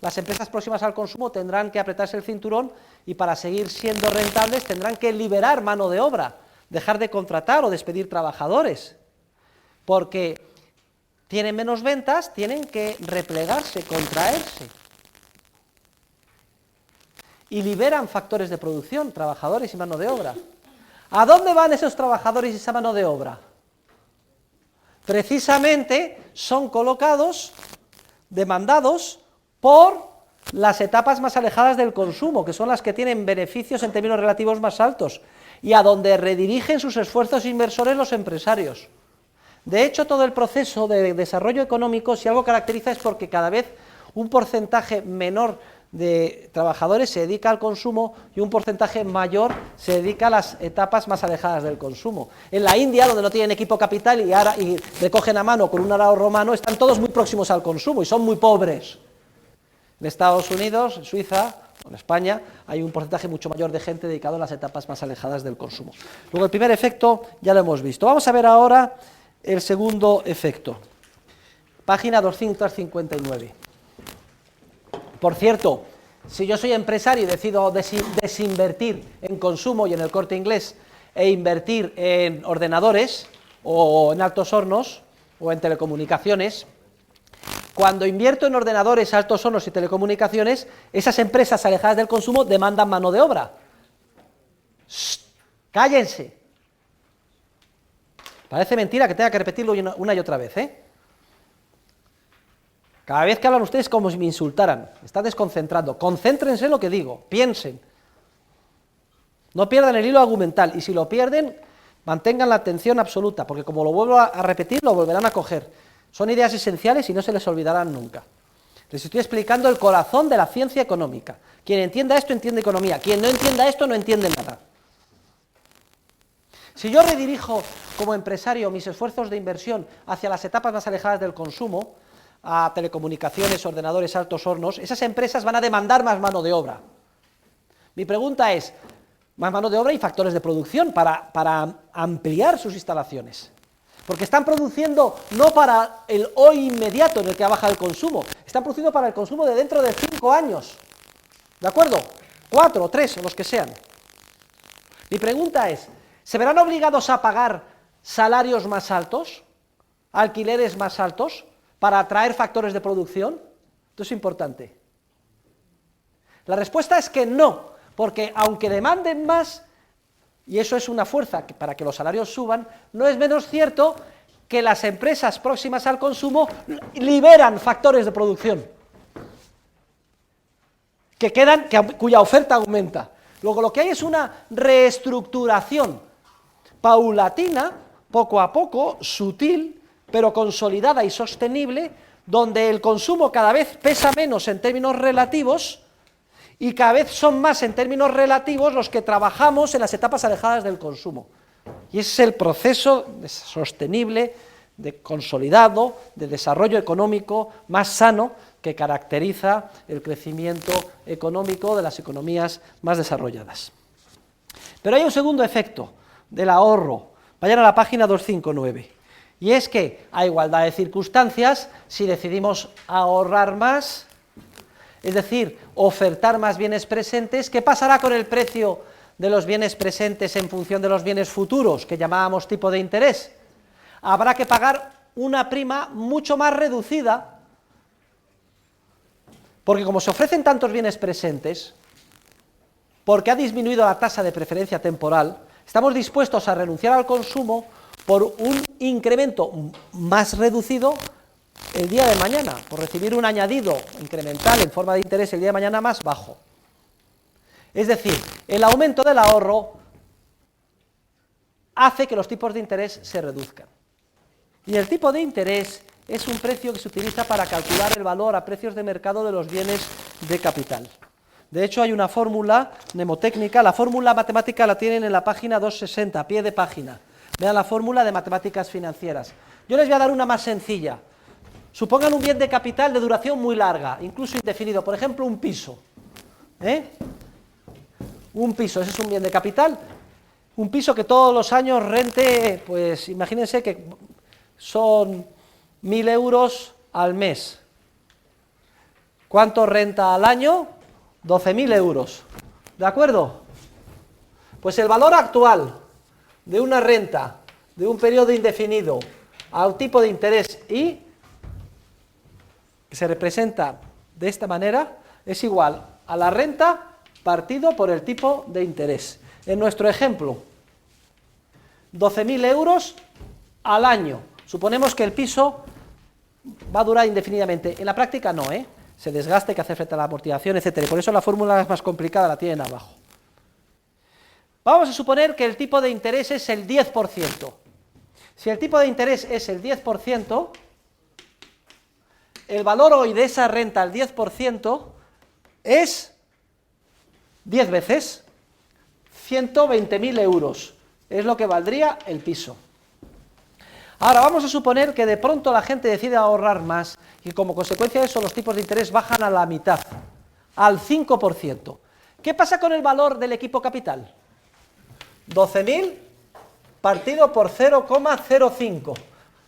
Las empresas próximas al consumo tendrán que apretarse el cinturón, y para seguir siendo rentables tendrán que liberar mano de obra, dejar de contratar o despedir trabajadores, porque tienen menos ventas, tienen que replegarse, contraerse, y liberan factores de producción, trabajadores y mano de obra. ¿A dónde van esos trabajadores y esa mano de obra? precisamente son colocados, demandados por las etapas más alejadas del consumo, que son las que tienen beneficios en términos relativos más altos, y a donde redirigen sus esfuerzos inversores los empresarios. De hecho, todo el proceso de desarrollo económico, si algo caracteriza, es porque cada vez un porcentaje menor de trabajadores se dedica al consumo y un porcentaje mayor se dedica a las etapas más alejadas del consumo. En la India, donde no tienen equipo capital y recogen a mano con un arado romano, están todos muy próximos al consumo y son muy pobres. En Estados Unidos, en Suiza, en España, hay un porcentaje mucho mayor de gente dedicado a las etapas más alejadas del consumo. Luego, el primer efecto ya lo hemos visto. Vamos a ver ahora el segundo efecto. Página 259. Por cierto, si yo soy empresario y decido desinvertir en consumo y en el Corte Inglés e invertir en ordenadores o en altos hornos o en telecomunicaciones, cuando invierto en ordenadores, altos hornos y telecomunicaciones, esas empresas alejadas del consumo demandan mano de obra. ¡Shh! ¡Cállense! Parece mentira que tenga que repetirlo una y otra vez, ¿eh? Cada vez que hablan ustedes como si me insultaran, me están desconcentrando. Concéntrense en lo que digo, piensen. No pierdan el hilo argumental, y si lo pierden, mantengan la atención absoluta, porque como lo vuelvo a repetir, lo volverán a coger. Son ideas esenciales y no se les olvidarán nunca. Les estoy explicando el corazón de la ciencia económica. Quien entienda esto, entiende economía. Quien no entienda esto, no entiende nada. Si yo redirijo como empresario mis esfuerzos de inversión hacia las etapas más alejadas del consumo, a telecomunicaciones, ordenadores, altos hornos, esas empresas van a demandar más mano de obra. Mi pregunta es, más mano de obra y factores de producción para ampliar sus instalaciones. Porque están produciendo no para el hoy inmediato en el que baja el consumo, están produciendo para el consumo de dentro de 5 años. ¿De acuerdo? 4 o 3 o los que sean. Mi pregunta es, ¿se verán obligados a pagar salarios más altos, alquileres más altos, para atraer factores de producción? Esto es importante. La respuesta es que no, porque aunque demanden más, y eso es una fuerza para que los salarios suban, no es menos cierto que las empresas próximas al consumo liberan factores de producción, cuya oferta aumenta. Luego lo que hay es una reestructuración paulatina, poco a poco, sutil, pero consolidada y sostenible, donde el consumo cada vez pesa menos en términos relativos y cada vez son más en términos relativos los que trabajamos en las etapas alejadas del consumo. Y ese es el proceso sostenible, de consolidado, de desarrollo económico más sano que caracteriza el crecimiento económico de las economías más desarrolladas. Pero hay un segundo efecto del ahorro. Vayan a la página 259. Y es que, a igualdad de circunstancias, si decidimos ahorrar más, es decir, ofertar más bienes presentes, ¿qué pasará con el precio de los bienes presentes en función de los bienes futuros, que llamábamos tipo de interés? Habrá que pagar una prima mucho más reducida, porque como se ofrecen tantos bienes presentes, porque ha disminuido la tasa de preferencia temporal, estamos dispuestos a renunciar al consumo por un incremento más reducido el día de mañana, por recibir un añadido incremental en forma de interés el día de mañana más bajo. Es decir, el aumento del ahorro hace que los tipos de interés se reduzcan. Y el tipo de interés es un precio que se utiliza para calcular el valor a precios de mercado de los bienes de capital. De hecho, hay una fórmula mnemotécnica, la fórmula matemática la tienen en la página 260, a pie de página. Vean la fórmula de matemáticas financieras. Yo les voy a dar una más sencilla. Supongan un bien de capital de duración muy larga, incluso indefinido, por ejemplo, un piso. Un piso, ese es un bien de capital. Un piso que todos los años rente, pues imagínense que son 1.000 euros al mes. ¿Cuánto renta al año? 12.000 euros. ¿De acuerdo? Pues el valor actual de una renta de un periodo indefinido a un tipo de interés I, que se representa de esta manera, es igual a la renta partido por el tipo de interés. En nuestro ejemplo, 12.000 euros al año Suponemos que el piso va a durar indefinidamente. En la práctica no, se desgaste, que hace frente a la amortización, etcétera. Y por eso la fórmula es más complicada, la tienen abajo. Vamos a suponer que el tipo de interés es el 10%. Si el tipo de interés es el 10%, el valor hoy de esa renta al 10% es 10 veces 120.000 euros. Es lo que valdría el piso. Ahora vamos a suponer que de pronto la gente decide ahorrar más y como consecuencia de eso los tipos de interés bajan a la mitad, al 5%. ¿Qué pasa con el valor del equipo capital? 12.000 partido por 0,05.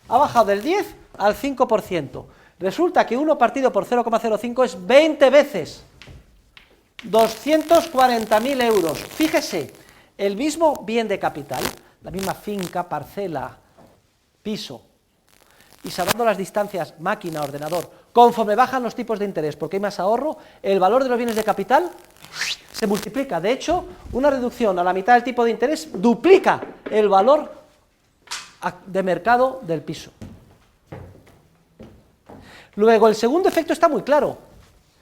Ha bajado del 10 al 5%. Resulta que 1 partido por 0,05 es 20 veces 240.000 euros. Fíjese, el mismo bien de capital, la misma finca, parcela, piso, y salvando las distancias máquina, ordenador, conforme bajan los tipos de interés porque hay más ahorro, el valor de los bienes de capital se multiplica. De hecho, una reducción a la mitad del tipo de interés duplica el valor de mercado del piso. Luego, el segundo efecto está muy claro.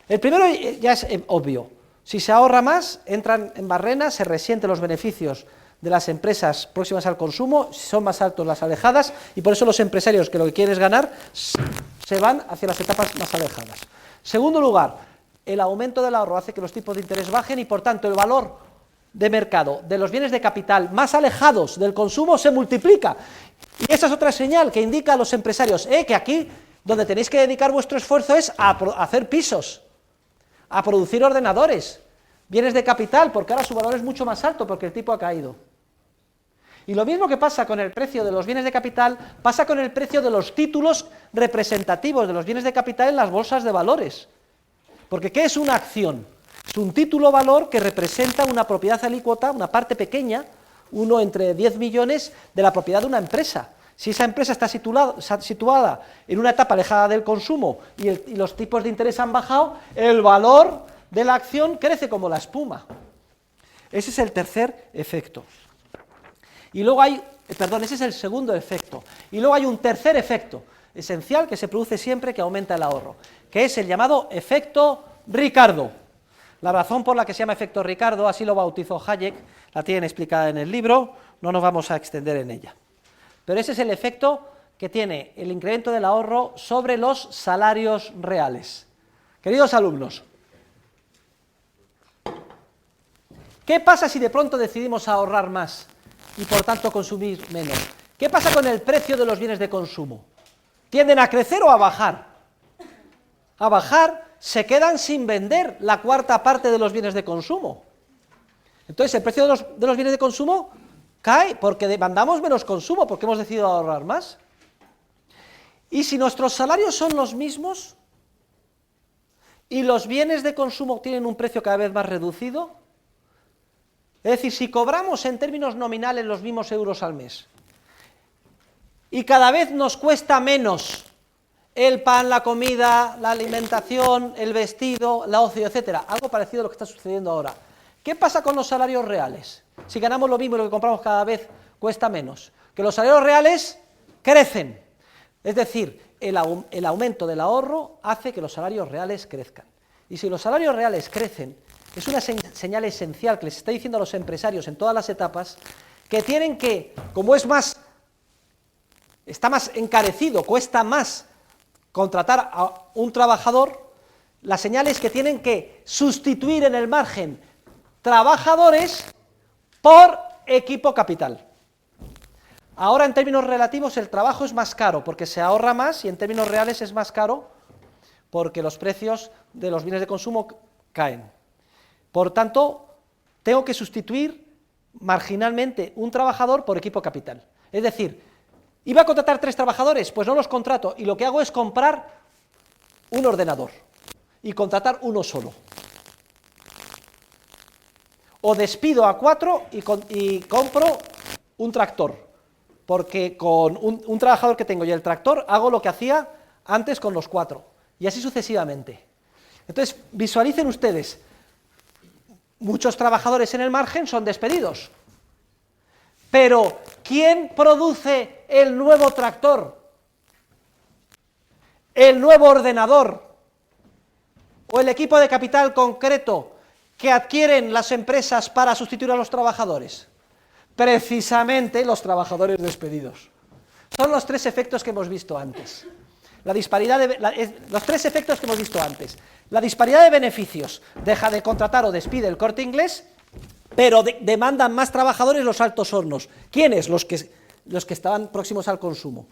El primero ya es obvio. Si se ahorra más, entran en barrena, se resienten los beneficios de las empresas próximas al consumo, son más altos las alejadas, y por eso los empresarios que lo que quieren es ganar, se van hacia las etapas más alejadas. Segundo lugar, el aumento del ahorro hace que los tipos de interés bajen y por tanto el valor de mercado de los bienes de capital más alejados del consumo se multiplica. Y esa es otra señal que indica a los empresarios, que aquí donde tenéis que dedicar vuestro esfuerzo es a hacer pisos, a producir ordenadores, bienes de capital, porque ahora su valor es mucho más alto porque el tipo ha caído. Y lo mismo que pasa con el precio de los bienes de capital, pasa con el precio de los títulos representativos de los bienes de capital en las bolsas de valores. Porque ¿qué es una acción? Es un título valor que representa una propiedad alícuota, una parte pequeña, 1 entre 10 millones de la propiedad de una empresa. Si esa empresa está situada en una etapa alejada del consumo y los tipos de interés han bajado, el valor de la acción crece como la espuma. Ese es el tercer efecto. Y luego hay, ese es el segundo efecto. Y luego hay un tercer efecto esencial que se produce siempre que aumenta el ahorro, que es el llamado efecto Ricardo. La razón por la que se llama efecto Ricardo, así lo bautizó Hayek, la tienen explicada en el libro, no nos vamos a extender en ella. Pero ese es el efecto que tiene el incremento del ahorro sobre los salarios reales. Queridos alumnos, ¿qué pasa si de pronto decidimos ahorrar más y por tanto consumir menos? ¿Qué pasa con el precio de los bienes de consumo? ¿Tienden a crecer o a bajar? A bajar, se quedan sin vender la cuarta parte de los bienes de consumo. Entonces el precio de los bienes de consumo cae porque demandamos menos consumo, porque hemos decidido ahorrar más. Y si nuestros salarios son los mismos y los bienes de consumo tienen un precio cada vez más reducido, es decir, si cobramos en términos nominales los mismos euros al mes y cada vez nos cuesta menos el pan, la comida, la alimentación, el vestido, la ocio, etcétera, algo parecido a lo que está sucediendo ahora, ¿qué pasa con los salarios reales? Si ganamos lo mismo y lo que compramos cada vez cuesta menos, que los salarios reales crecen, es decir, el aumento del ahorro hace que los salarios reales crezcan. Y si los salarios reales crecen, es una señal esencial que les está diciendo a los empresarios en todas las etapas, que tienen que, como está más encarecido, cuesta más contratar a un trabajador, la señal es que tienen que sustituir en el margen trabajadores por equipo capital. Ahora en términos relativos el trabajo es más caro porque se ahorra más y en términos reales es más caro porque los precios de los bienes de consumo caen. Por tanto, tengo que sustituir marginalmente un trabajador por equipo capital. Es decir, ¿iba a contratar 3 trabajadores? Pues no los contrato y lo que hago es comprar un ordenador y contratar uno solo. O despido a 4 y compro un tractor, porque con un trabajador que tengo y el tractor hago lo que hacía antes con los 4, y así sucesivamente. Entonces, visualicen ustedes, muchos trabajadores en el margen son despedidos, pero ¿quién produce el nuevo tractor? el nuevo ordenador o el equipo de capital concreto que adquieren las empresas para sustituir a los trabajadores? Precisamente los trabajadores despedidos. Son los tres efectos que hemos visto antes. La disparidad los tres efectos que hemos visto antes. La disparidad de beneficios, deja de contratar o despide el Corte Inglés, pero demandan más trabajadores los altos hornos. ¿Quiénes? Los que estaban próximos al consumo.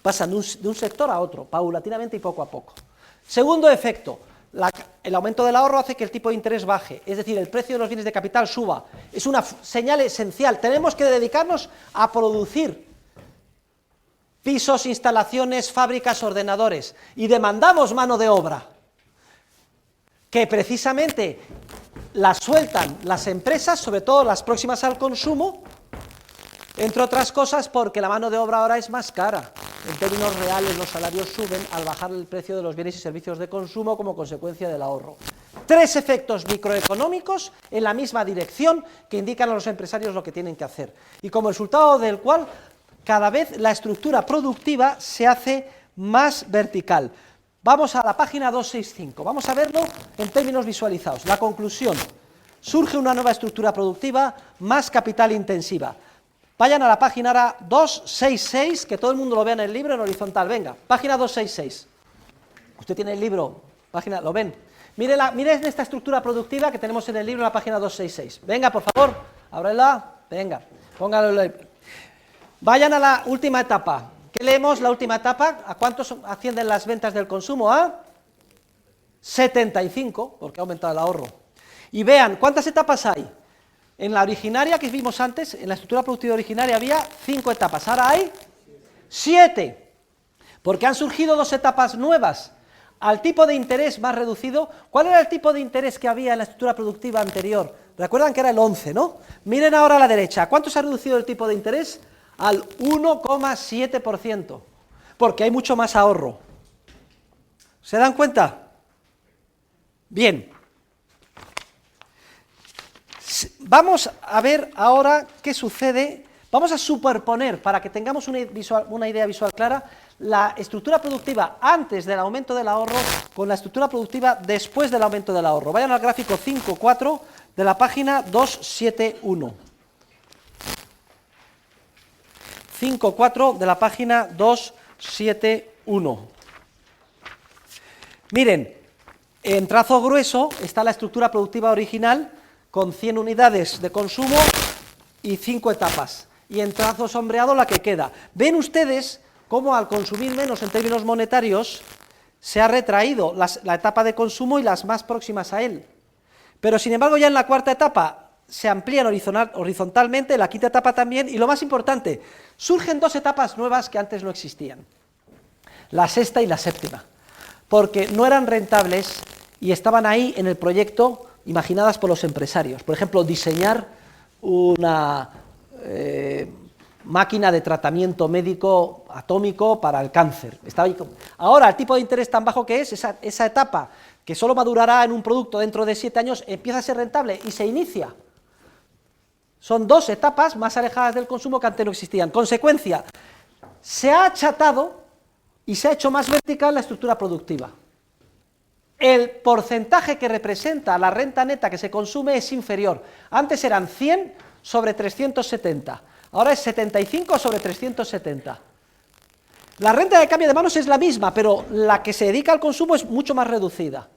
Pasan de un sector a otro, paulatinamente y poco a poco. Segundo efecto, el aumento del ahorro hace que el tipo de interés baje, es decir, el precio de los bienes de capital suba. Es una señal esencial. Tenemos que dedicarnos a producir pisos, instalaciones, fábricas, ordenadores, y demandamos mano de obra, que precisamente la sueltan las empresas, sobre todo las próximas al consumo, entre otras cosas porque la mano de obra ahora es más cara. En términos reales los salarios suben al bajar el precio de los bienes y servicios de consumo como consecuencia del ahorro. Tres efectos microeconómicos en la misma dirección que indican a los empresarios lo que tienen que hacer, y como resultado del cual cada vez la estructura productiva se hace más vertical. Vamos a la página 265, vamos a verlo en términos visualizados. La conclusión: surge una nueva estructura productiva más capital intensiva. Vayan a la página ahora 266, que todo el mundo lo vea en el libro en horizontal. Venga, página 266. Usted tiene el libro, página, ¿lo ven? Miren esta estructura productiva que tenemos en el libro en la página 266. Venga, por favor, ábrela, venga, póngalo. Vayan a la última etapa. ¿Qué leemos? La última etapa. ¿A cuántos ascienden las ventas del consumo? A 75, porque ha aumentado el ahorro. Y vean, ¿cuántas etapas hay? En la originaria que vimos antes, en la estructura productiva originaria había 5 etapas, ahora hay 7, porque han surgido 2 etapas nuevas. Al tipo de interés más reducido, ¿cuál era el tipo de interés que había en la estructura productiva anterior? Recuerdan que era el 11, ¿no? Miren ahora a la derecha, ¿cuánto se ha reducido el tipo de interés? Al 1,7%, porque hay mucho más ahorro. ¿Se dan cuenta? Bien. Vamos a ver ahora qué sucede. Vamos a superponer, para que tengamos una idea visual clara, la estructura productiva antes del aumento del ahorro con la estructura productiva después del aumento del ahorro. Vayan al gráfico 5.4 de la página 271. 5.4 de la página 271. Miren, en trazo grueso está la estructura productiva original con 100 unidades de consumo y 5 etapas. Y en trazo sombreado la que queda. Ven ustedes cómo al consumir menos en términos monetarios se ha retraído la etapa de consumo y las más próximas a él. Pero sin embargo ya en la cuarta etapa se amplían horizontalmente, la quinta etapa también, y lo más importante, surgen 2 etapas nuevas que antes no existían, la sexta y la séptima, porque no eran rentables y estaban ahí en el proyecto, imaginadas por los empresarios. Por ejemplo, diseñar una máquina de tratamiento médico atómico para el cáncer. Estaba ahí. Ahora, el tipo de interés tan bajo que es, esa etapa, que solo madurará en un producto dentro de 7 años, empieza a ser rentable y se inicia. Son 2 etapas más alejadas del consumo que antes no existían. Consecuencia, se ha achatado y se ha hecho más vertical la estructura productiva. El porcentaje que representa la renta neta que se consume es inferior. Antes eran 100 sobre 370, ahora es 75 sobre 370. La renta de cambio de manos es la misma, pero la que se dedica al consumo es mucho más reducida.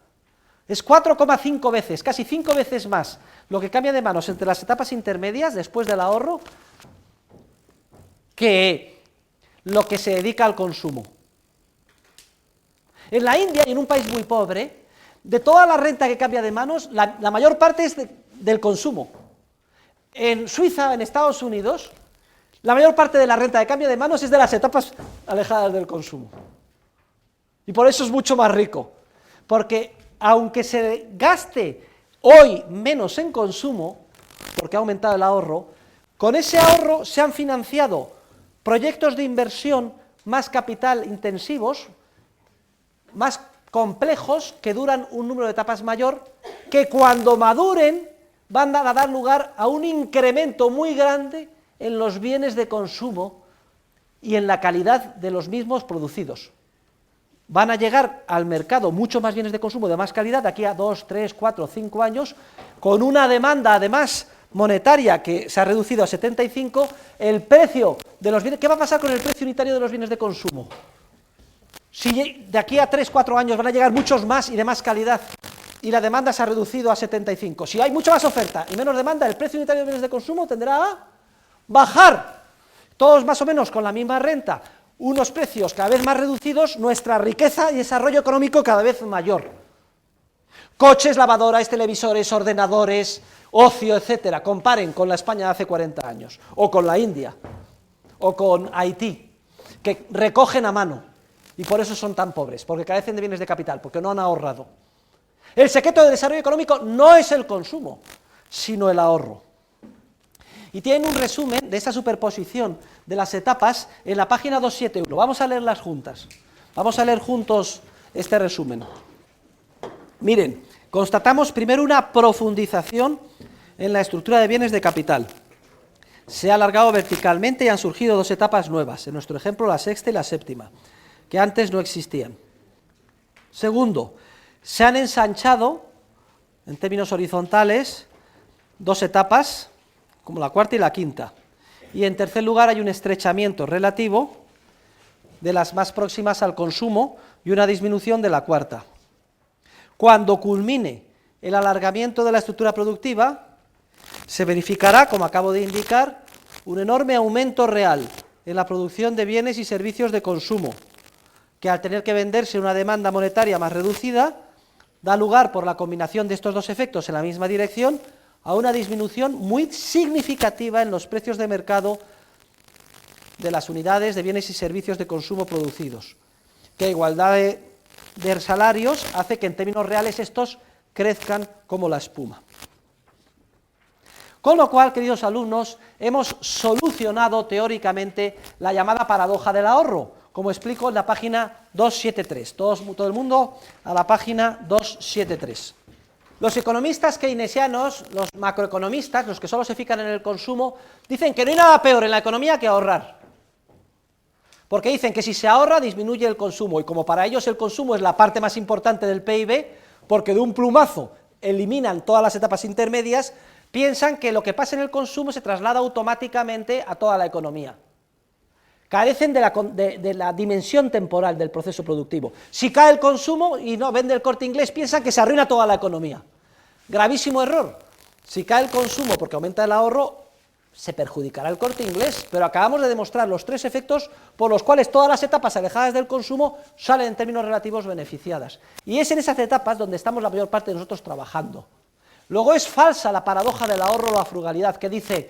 Es 4,5 veces, casi 5 veces más lo que cambia de manos entre las etapas intermedias después del ahorro que lo que se dedica al consumo. En la India, y en un país muy pobre, de toda la renta que cambia de manos, la mayor parte es del consumo. En Suiza, en Estados Unidos, la mayor parte de la renta de cambio de manos es de las etapas alejadas del consumo. Y por eso es mucho más rico, porque aunque se gaste hoy menos en consumo, porque ha aumentado el ahorro, con ese ahorro se han financiado proyectos de inversión más capital intensivos, más complejos, que duran un número de etapas mayor, que cuando maduren van a dar lugar a un incremento muy grande en los bienes de consumo y en la calidad de los mismos producidos. van a llegar al mercado mucho más bienes de consumo de más calidad de aquí a 2, 3, 4, 5 años, con una demanda además monetaria que se ha reducido a 75, el precio de los bienes, ¿qué va a pasar con el precio unitario de los bienes de consumo? Si de aquí a 3, 4 años van a llegar muchos más y de más calidad, y la demanda se ha reducido a 75, si hay mucha más oferta y menos demanda, el precio unitario de bienes de consumo tendrá a bajar, todos más o menos con la misma renta, unos precios cada vez más reducidos, nuestra riqueza y desarrollo económico cada vez mayor. Coches, lavadoras, televisores, ordenadores, ocio, etcétera. Comparen con la España de hace 40 años, o con la India, o con Haití, que recogen a mano, y por eso son tan pobres, porque carecen de bienes de capital, porque no han ahorrado. El secreto del desarrollo económico no es el consumo, sino el ahorro. Y tienen un resumen de esa superposición de las etapas en la página 271. Vamos a leerlas juntas. Vamos a leer juntos este resumen. Miren, constatamos primero una profundización en la estructura de bienes de capital. Se ha alargado verticalmente y han surgido dos etapas nuevas, en nuestro ejemplo la sexta y la séptima, que antes no existían. Segundo, se han ensanchado, en términos horizontales, dos etapas, como la cuarta y la quinta. Y en tercer lugar hay un estrechamiento relativo de las más próximas al consumo y una disminución de la cuarta. Cuando culmine el alargamiento de la estructura productiva, se verificará, como acabo de indicar, un enorme aumento real en la producción de bienes y servicios de consumo, que al tener que venderse una demanda monetaria más reducida, da lugar, por la combinación de estos dos efectos en la misma dirección, a una disminución muy significativa en los precios de mercado de las unidades de bienes y servicios de consumo producidos, que a igualdad de salarios hace que en términos reales estos crezcan como la espuma. Con lo cual, queridos alumnos, hemos solucionado teóricamente la llamada paradoja del ahorro, como explico en la página 273. Todo el mundo a la página 273. Los economistas keynesianos, los macroeconomistas, los que solo se fijan en el consumo, dicen que no hay nada peor en la economía que ahorrar. Porque dicen que si se ahorra disminuye el consumo, y como para ellos el consumo es la parte más importante del PIB, porque de un plumazo eliminan todas las etapas intermedias, piensan que lo que pasa en el consumo se traslada automáticamente a toda la economía. Carecen de la dimensión temporal del proceso productivo. Si cae el consumo y no vende el Corte Inglés, piensan que se arruina toda la economía. Gravísimo error. Si cae el consumo porque aumenta el ahorro, se perjudicará el Corte Inglés, pero acabamos de demostrar los tres efectos por los cuales todas las etapas alejadas del consumo salen en términos relativos beneficiadas. Y es en esas etapas donde estamos la mayor parte de nosotros trabajando. Luego es falsa la paradoja del ahorro o la frugalidad, que dice,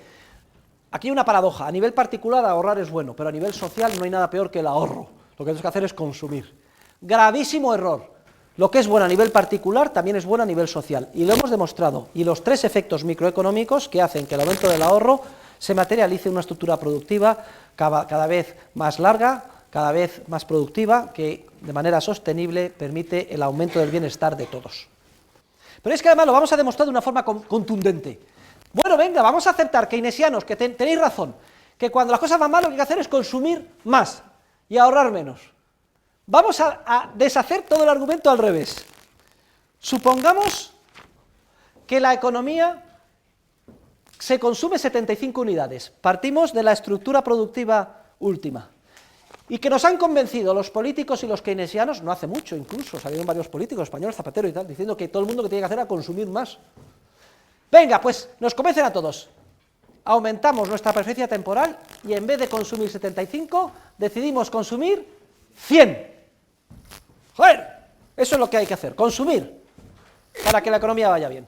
aquí hay una paradoja, a nivel particular ahorrar es bueno, pero a nivel social no hay nada peor que el ahorro, lo que tenemos que hacer es consumir. Gravísimo error. Lo que es bueno a nivel particular también es bueno a nivel social, y lo hemos demostrado, y los tres efectos microeconómicos que hacen que el aumento del ahorro se materialice en una estructura productiva cada vez más larga, cada vez más productiva, que de manera sostenible permite el aumento del bienestar de todos. Pero es que además lo vamos a demostrar de una forma contundente. Bueno, venga, vamos a aceptar, keynesianos, que tenéis razón, que cuando las cosas van mal lo que hay que hacer es consumir más y ahorrar menos. Vamos a deshacer todo el argumento al revés. Supongamos que la economía se consume 75 unidades, partimos de la estructura productiva última, y que nos han convencido los políticos y los keynesianos, no hace mucho incluso, salieron varios políticos, españoles, Zapatero y tal, diciendo que todo el mundo que tiene que hacer era consumir más. Venga, pues nos convencen a todos, aumentamos nuestra preferencia temporal y en vez de consumir 75, decidimos consumir 100. Joder, eso es lo que hay que hacer, consumir, para que la economía vaya bien.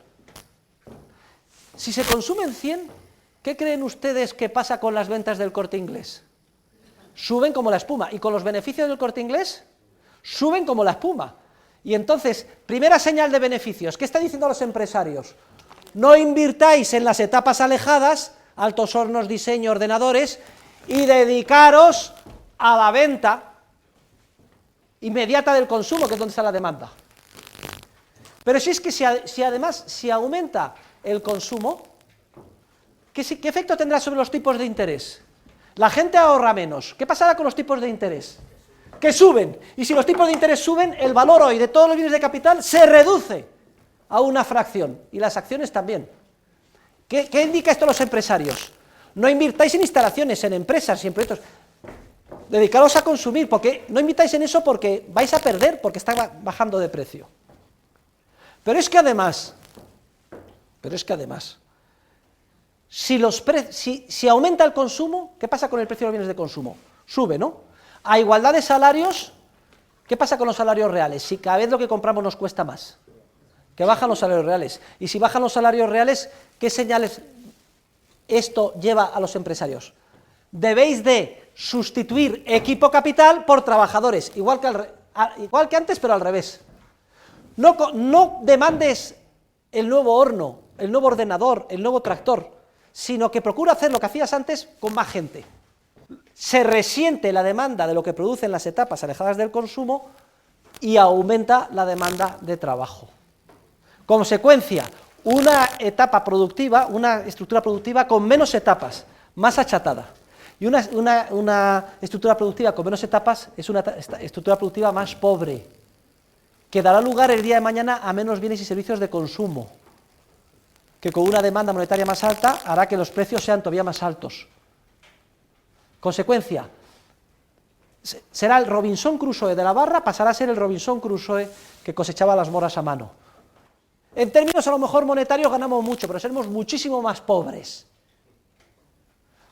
Si se consumen 100, ¿qué creen ustedes que pasa con las ventas del Corte Inglés? Suben como la espuma, y con los beneficios del Corte Inglés, suben como la espuma. Y entonces, primera señal de beneficios, ¿qué están diciendo los empresarios? No invirtáis en las etapas alejadas, altos hornos, diseño, ordenadores, y dedicaros a la venta inmediata del consumo, que es donde está la demanda. Pero si es que si aumenta el consumo, ¿qué efecto tendrá sobre los tipos de interés? La gente ahorra menos. ¿Qué pasará con los tipos de interés? que suben. Y si los tipos de interés suben, el valor hoy de todos los bienes de capital se reduce a una fracción, y las acciones también. ¿Qué indica esto a los empresarios? No invirtáis en instalaciones, en empresas y en proyectos. Dedicaros a consumir, porque no invirtáis en eso porque vais a perder, porque está bajando de precio. Pero es que además, si aumenta el consumo, ¿qué pasa con el precio de los bienes de consumo? Sube, ¿no? A igualdad de salarios, ¿qué pasa con los salarios reales? Si cada vez lo que compramos nos cuesta más, que bajan los salarios reales. Y si bajan los salarios reales, ¿qué señales esto lleva a los empresarios? Debéis de sustituir equipo capital por trabajadores, igual que antes, pero al revés. No demandes el nuevo horno, el nuevo ordenador, el nuevo tractor, sino que procura hacer lo que hacías antes con más gente. Se resiente la demanda de lo que producen las etapas alejadas del consumo y aumenta la demanda de trabajo. Consecuencia, una etapa productiva, una estructura productiva con menos etapas, más achatada. Y una estructura productiva con menos etapas es una estructura productiva más pobre, que dará lugar el día de mañana a menos bienes y servicios de consumo, que con una demanda monetaria más alta hará que los precios sean todavía más altos. Consecuencia, será el Robinson Crusoe de la barra, pasará a ser el Robinson Crusoe que cosechaba las moras a mano. En términos a lo mejor monetarios ganamos mucho, pero seremos muchísimo más pobres.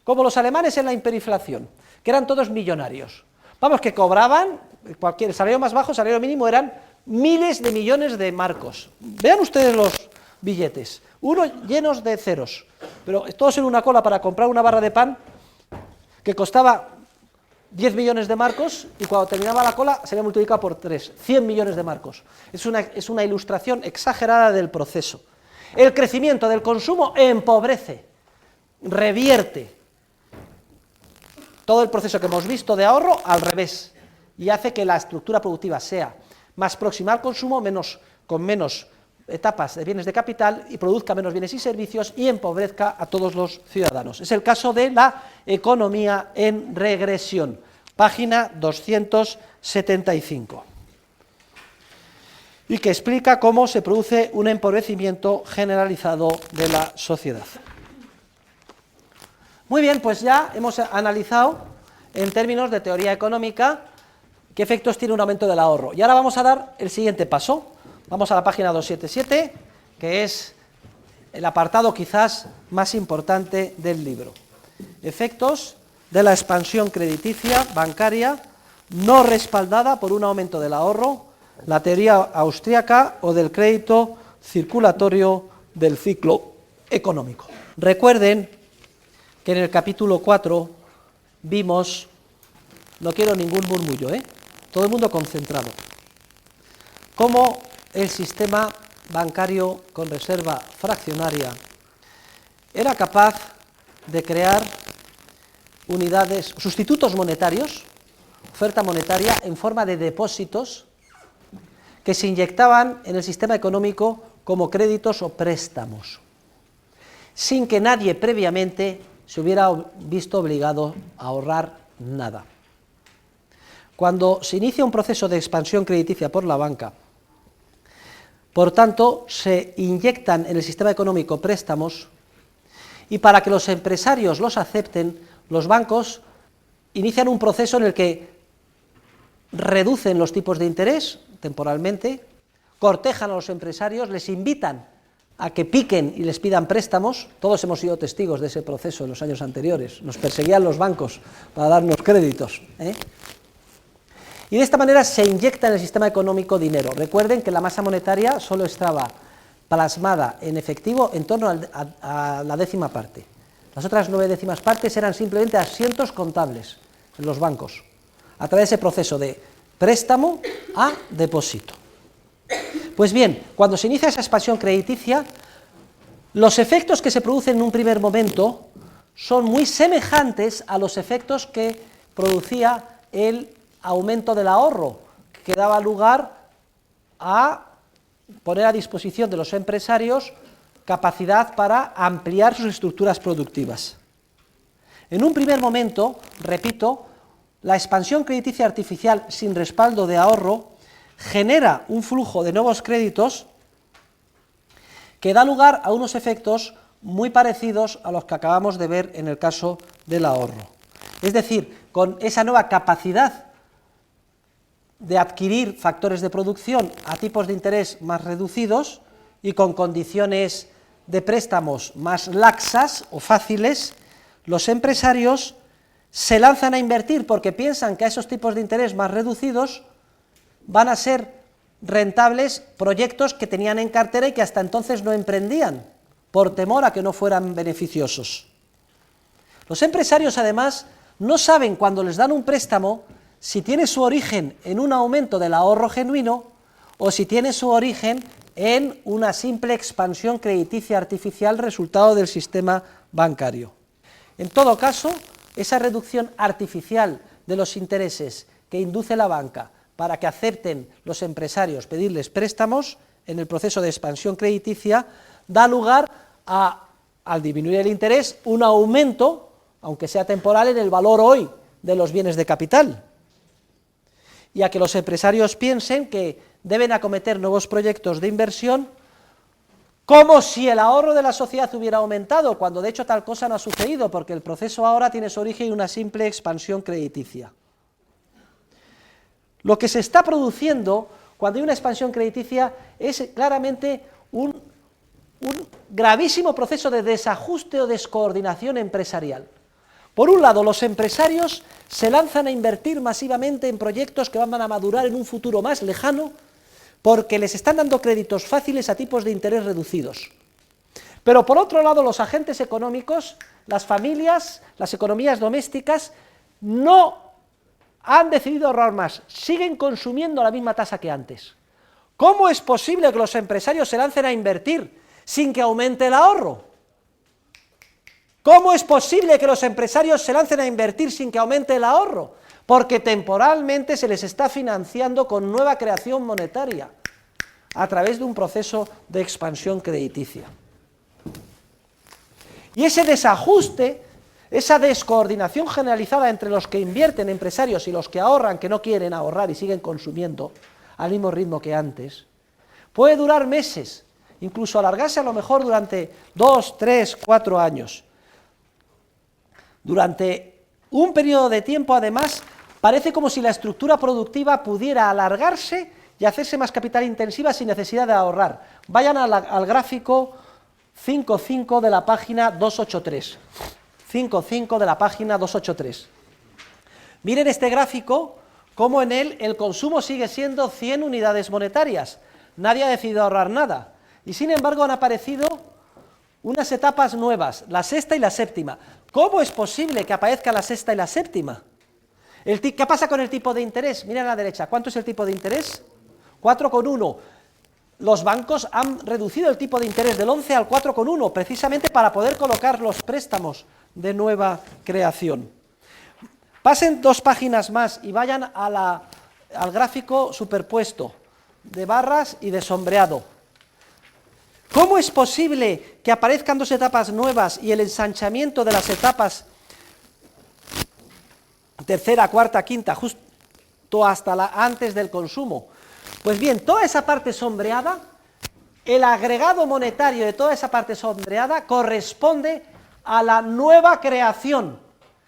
Como los alemanes en la hiperinflación, que eran todos millonarios. Vamos, que cobraban, el salario más bajo, el salario mínimo, eran miles de millones de marcos. Vean ustedes los billetes, uno llenos de ceros, pero todos en una cola para comprar una barra de pan que costaba 10 millones de marcos, y cuando terminaba la cola se había multiplicado por 3, 100 millones de marcos. Es una ilustración exagerada del proceso. El crecimiento del consumo empobrece, revierte todo el proceso que hemos visto de ahorro al revés, y hace que la estructura productiva sea más próxima al consumo, con menos etapas de bienes de capital, y produzca menos bienes y servicios y empobrezca a todos los ciudadanos. Es el caso de la economía en regresión, página 275, y que explica cómo se produce un empobrecimiento generalizado de la sociedad. Muy bien, pues ya hemos analizado en términos de teoría económica qué efectos tiene un aumento del ahorro. Y ahora vamos a dar el siguiente paso. Vamos a la página 277, que es el apartado quizás más importante del libro. Efectos de la expansión crediticia bancaria no respaldada por un aumento del ahorro, la teoría austríaca o del crédito circulatorio del ciclo económico. Recuerden que en el capítulo 4 vimos, no quiero ningún murmullo, todo el mundo concentrado, cómo el sistema bancario con reserva fraccionaria era capaz de crear unidades, sustitutos monetarios, oferta monetaria en forma de depósitos que se inyectaban en el sistema económico como créditos o préstamos, sin que nadie previamente se hubiera visto obligado a ahorrar nada. Cuando se inicia un proceso de expansión crediticia por la banca, por tanto, se inyectan en el sistema económico préstamos, y para que los empresarios los acepten, los bancos inician un proceso en el que reducen los tipos de interés temporalmente, cortejan a los empresarios, les invitan a que piquen y les pidan préstamos. Todos hemos sido testigos de ese proceso en los años anteriores, nos perseguían los bancos para darnos créditos, Y de esta manera se inyecta en el sistema económico dinero. Recuerden que la masa monetaria solo estaba plasmada en efectivo en torno a la décima parte. Las otras 9 décimas partes eran simplemente asientos contables en los bancos, a través de ese proceso de préstamo a depósito. Pues bien, cuando se inicia esa expansión crediticia, los efectos que se producen en un primer momento son muy semejantes a los efectos que producía el aumento del ahorro, que daba lugar a poner a disposición de los empresarios capacidad para ampliar sus estructuras productivas. En un primer momento, repito, la expansión crediticia artificial sin respaldo de ahorro genera un flujo de nuevos créditos que da lugar a unos efectos muy parecidos a los que acabamos de ver en el caso del ahorro. Es decir, con esa nueva capacidad de adquirir factores de producción a tipos de interés más reducidos y con condiciones de préstamos más laxas o fáciles, los empresarios se lanzan a invertir porque piensan que a esos tipos de interés más reducidos van a ser rentables proyectos que tenían en cartera y que hasta entonces no emprendían, por temor a que no fueran beneficiosos. Los empresarios, además, no saben cuando les dan un préstamo si tiene su origen en un aumento del ahorro genuino o si tiene su origen en una simple expansión crediticia artificial resultado del sistema bancario. En todo caso, esa reducción artificial de los intereses que induce la banca para que acepten los empresarios pedirles préstamos en el proceso de expansión crediticia da lugar a, al disminuir el interés, un aumento, aunque sea temporal, en el valor hoy de los bienes de capital, y a que los empresarios piensen que deben acometer nuevos proyectos de inversión como si el ahorro de la sociedad hubiera aumentado, cuando de hecho tal cosa no ha sucedido, porque el proceso ahora tiene su origen en una simple expansión crediticia. Lo que se está produciendo cuando hay una expansión crediticia es claramente un gravísimo proceso de desajuste o descoordinación empresarial. Por un lado, los empresarios se lanzan a invertir masivamente en proyectos que van a madurar en un futuro más lejano porque les están dando créditos fáciles a tipos de interés reducidos. Pero por otro lado, los agentes económicos, las familias, las economías domésticas, no han decidido ahorrar más, siguen consumiendo a la misma tasa que antes. ¿Cómo es posible que los empresarios se lancen a invertir sin que aumente el ahorro? ¿Cómo es posible que los empresarios se lancen a invertir sin que aumente el ahorro? Porque temporalmente se les está financiando con nueva creación monetaria a través de un proceso de expansión crediticia. Y ese desajuste, esa descoordinación generalizada entre los que invierten, empresarios, y los que ahorran, que no quieren ahorrar y siguen consumiendo al mismo ritmo que antes, puede durar meses, incluso alargarse a lo mejor durante 2, 3, 4 años. Durante un periodo de tiempo, además, parece como si la estructura productiva pudiera alargarse y hacerse más capital intensiva sin necesidad de ahorrar. Vayan al gráfico 5.5 de la página 283. 5.5 de la página 283. Miren este gráfico, cómo en él el consumo sigue siendo 100 unidades monetarias. Nadie ha decidido ahorrar nada. Y sin embargo han aparecido unas etapas nuevas, la sexta y la séptima. ¿Cómo es posible que aparezca la sexta y la séptima? ¿Qué pasa con el tipo de interés? Miren a la derecha, ¿cuánto es el tipo de interés? 4,1. Los bancos han reducido el tipo de interés del 11 al 4,1, precisamente para poder colocar los préstamos de nueva creación. Pasen 2 páginas más y vayan al gráfico superpuesto, de barras y de sombreado. ¿Cómo es posible que aparezcan 2 etapas nuevas y el ensanchamiento de las etapas tercera, cuarta, quinta, justo hasta antes del consumo? Pues bien, toda esa parte sombreada, el agregado monetario de toda esa parte sombreada corresponde a la nueva creación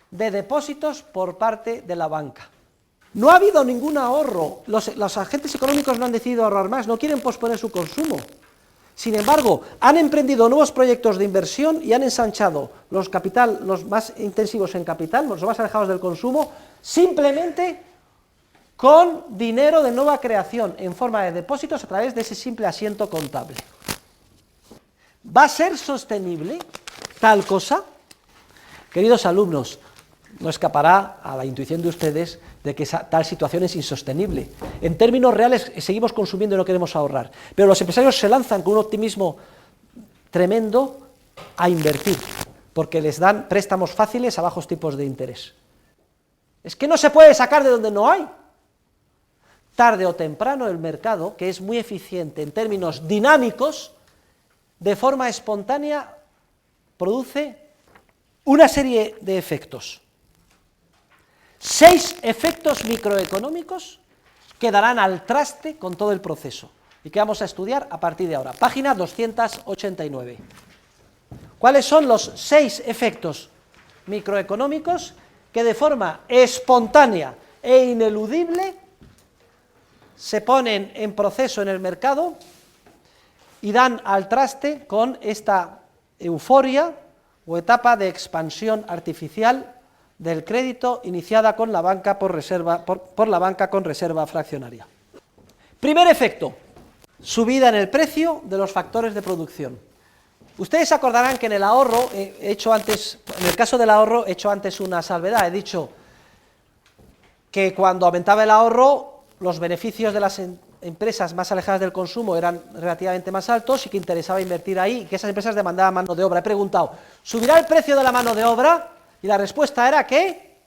de depósitos por parte de la banca. No ha habido ningún ahorro, los agentes económicos no han decidido ahorrar más, no quieren posponer su consumo. Sin embargo, han emprendido nuevos proyectos de inversión y han ensanchado los más intensivos en capital, los más alejados del consumo, simplemente con dinero de nueva creación en forma de depósitos a través de ese simple asiento contable. ¿Va a ser sostenible tal cosa? Queridos alumnos, no escapará a la intuición de ustedes de que tal situación es insostenible. En términos reales seguimos consumiendo y no queremos ahorrar, pero los empresarios se lanzan con un optimismo tremendo a invertir, porque les dan préstamos fáciles a bajos tipos de interés. Es que no se puede sacar de donde no hay. Tarde o temprano el mercado, que es muy eficiente en términos dinámicos, de forma espontánea produce una serie de efectos. 6 efectos microeconómicos que darán al traste con todo el proceso y que vamos a estudiar a partir de ahora. Página 289. ¿Cuáles son los 6 efectos microeconómicos que de forma espontánea e ineludible se ponen en proceso en el mercado y dan al traste con esta euforia o etapa de expansión artificial del crédito iniciada con la banca por la banca con reserva fraccionaria? Primer efecto, subida en el precio de los factores de producción. Ustedes se acordarán que en el ahorro, en el caso del ahorro, he hecho antes una salvedad. He dicho que cuando aumentaba el ahorro, los beneficios de las empresas más alejadas del consumo eran relativamente más altos y que interesaba invertir ahí y que esas empresas demandaban mano de obra. He preguntado, ¿subirá el precio de la mano de obra? Y la respuesta era que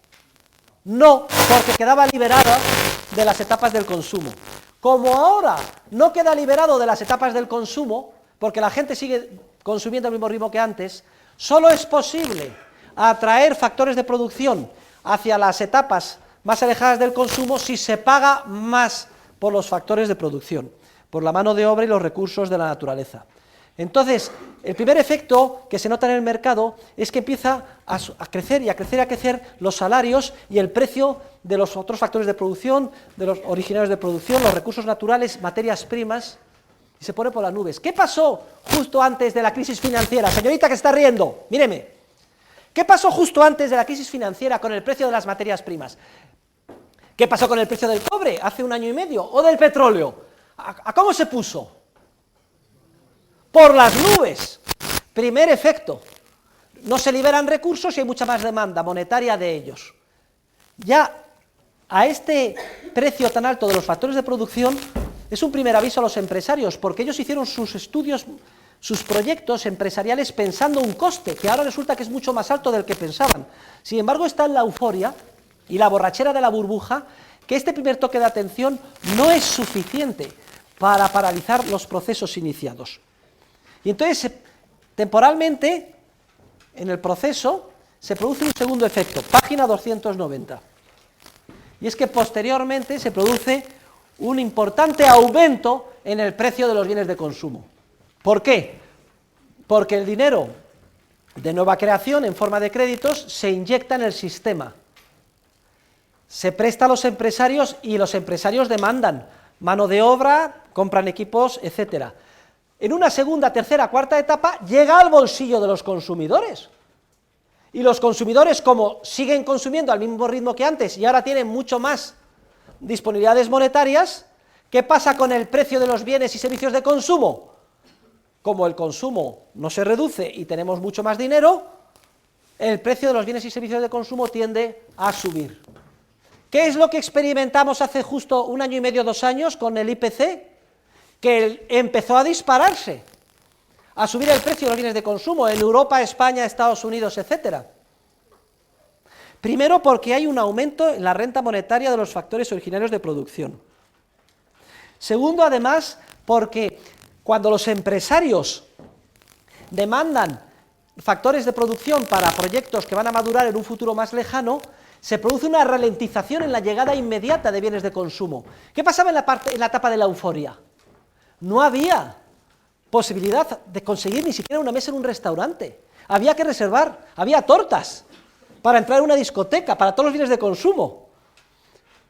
no, porque quedaba liberada de las etapas del consumo. Como ahora no queda liberado de las etapas del consumo, porque la gente sigue consumiendo al mismo ritmo que antes, solo es posible atraer factores de producción hacia las etapas más alejadas del consumo si se paga más por los factores de producción, por la mano de obra y los recursos de la naturaleza. Entonces, el primer efecto que se nota en el mercado es que empieza a crecer y a crecer y a crecer los salarios y el precio de los otros factores de producción, de los originarios de producción, los recursos naturales, materias primas, y se pone por las nubes. ¿Qué pasó justo antes de la crisis financiera? Señorita que está riendo, míreme. ¿Qué pasó justo antes de la crisis financiera con el precio de las materias primas? ¿Qué pasó con el precio del cobre hace un año y medio? ¿O del petróleo? ¿A cómo se puso? Por las nubes. Primer efecto. No se liberan recursos y hay mucha más demanda monetaria de ellos. Ya a este precio tan alto de los factores de producción es un primer aviso a los empresarios, porque ellos hicieron sus estudios, sus proyectos empresariales pensando un coste, que ahora resulta que es mucho más alto del que pensaban. Sin embargo, está en la euforia y la borrachera de la burbuja, que este primer toque de atención no es suficiente para paralizar los procesos iniciados. Y entonces, temporalmente, en el proceso, se produce un segundo efecto, página 290. Y es que posteriormente se produce un importante aumento en el precio de los bienes de consumo. ¿Por qué? Porque el dinero de nueva creación en forma de créditos se inyecta en el sistema. Se presta a los empresarios y los empresarios demandan mano de obra, compran equipos, etcétera. En una segunda, tercera, cuarta etapa llega al bolsillo de los consumidores. Y los consumidores, como siguen consumiendo al mismo ritmo que antes y ahora tienen mucho más disponibilidades monetarias, ¿qué pasa con el precio de los bienes y servicios de consumo? Como el consumo no se reduce y tenemos mucho más dinero, el precio de los bienes y servicios de consumo tiende a subir. ¿Qué es lo que experimentamos hace justo un año y medio, 2 años con el IPC? Que empezó a dispararse, a subir el precio de los bienes de consumo en Europa, España, Estados Unidos, etcétera. Primero, porque hay un aumento en la renta monetaria de los factores originarios de producción. Segundo, además, porque cuando los empresarios demandan factores de producción para proyectos que van a madurar en un futuro más lejano, se produce una ralentización en la llegada inmediata de bienes de consumo. ¿Qué pasaba en la etapa de la euforia? No había posibilidad de conseguir ni siquiera una mesa en un restaurante. Había que reservar, había tortas para entrar en una discoteca, para todos los bienes de consumo.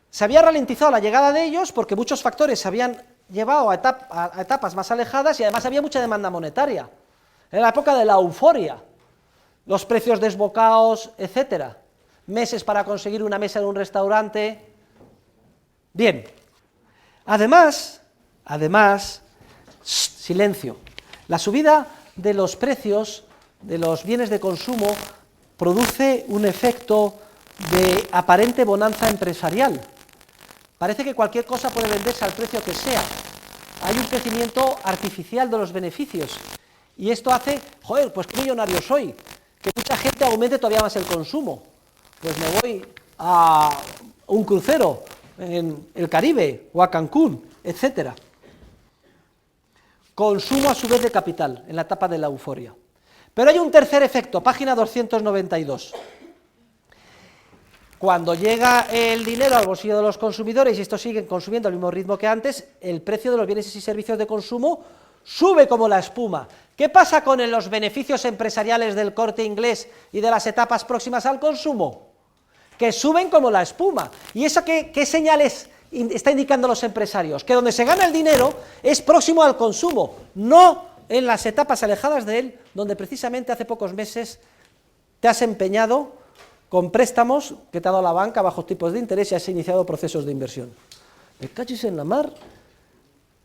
Se había ralentizado la llegada de ellos porque muchos factores se habían llevado a etapas más alejadas y además había mucha demanda monetaria. Era la época de la euforia, los precios desbocados, etcétera. Meses para conseguir una mesa en un restaurante. Bien, además, silencio, la subida de los precios de los bienes de consumo produce un efecto de aparente bonanza empresarial. Parece que cualquier cosa puede venderse al precio que sea. Hay un crecimiento artificial de los beneficios. Y esto hace, joder, pues qué millonario soy, que mucha gente aumente todavía más el consumo. Pues me voy a un crucero en el Caribe o a Cancún, etcétera. Consumo a su vez de capital en la etapa de la euforia. Pero hay un tercer efecto, página 292. cuando llega el dinero al bolsillo de los consumidores y estos siguen consumiendo al mismo ritmo que antes, el precio de los bienes y servicios de consumo sube como la espuma. ¿Qué pasa con los beneficios empresariales del Corte Inglés y de las etapas próximas al consumo? Que suben como la espuma. ¿Y eso qué señales está indicando los empresarios? Que donde se gana el dinero es próximo al consumo, no en las etapas alejadas de él, donde precisamente hace pocos meses te has empeñado con préstamos que te ha dado la banca bajo tipos de interés y has iniciado procesos de inversión. Me cachis en la mar,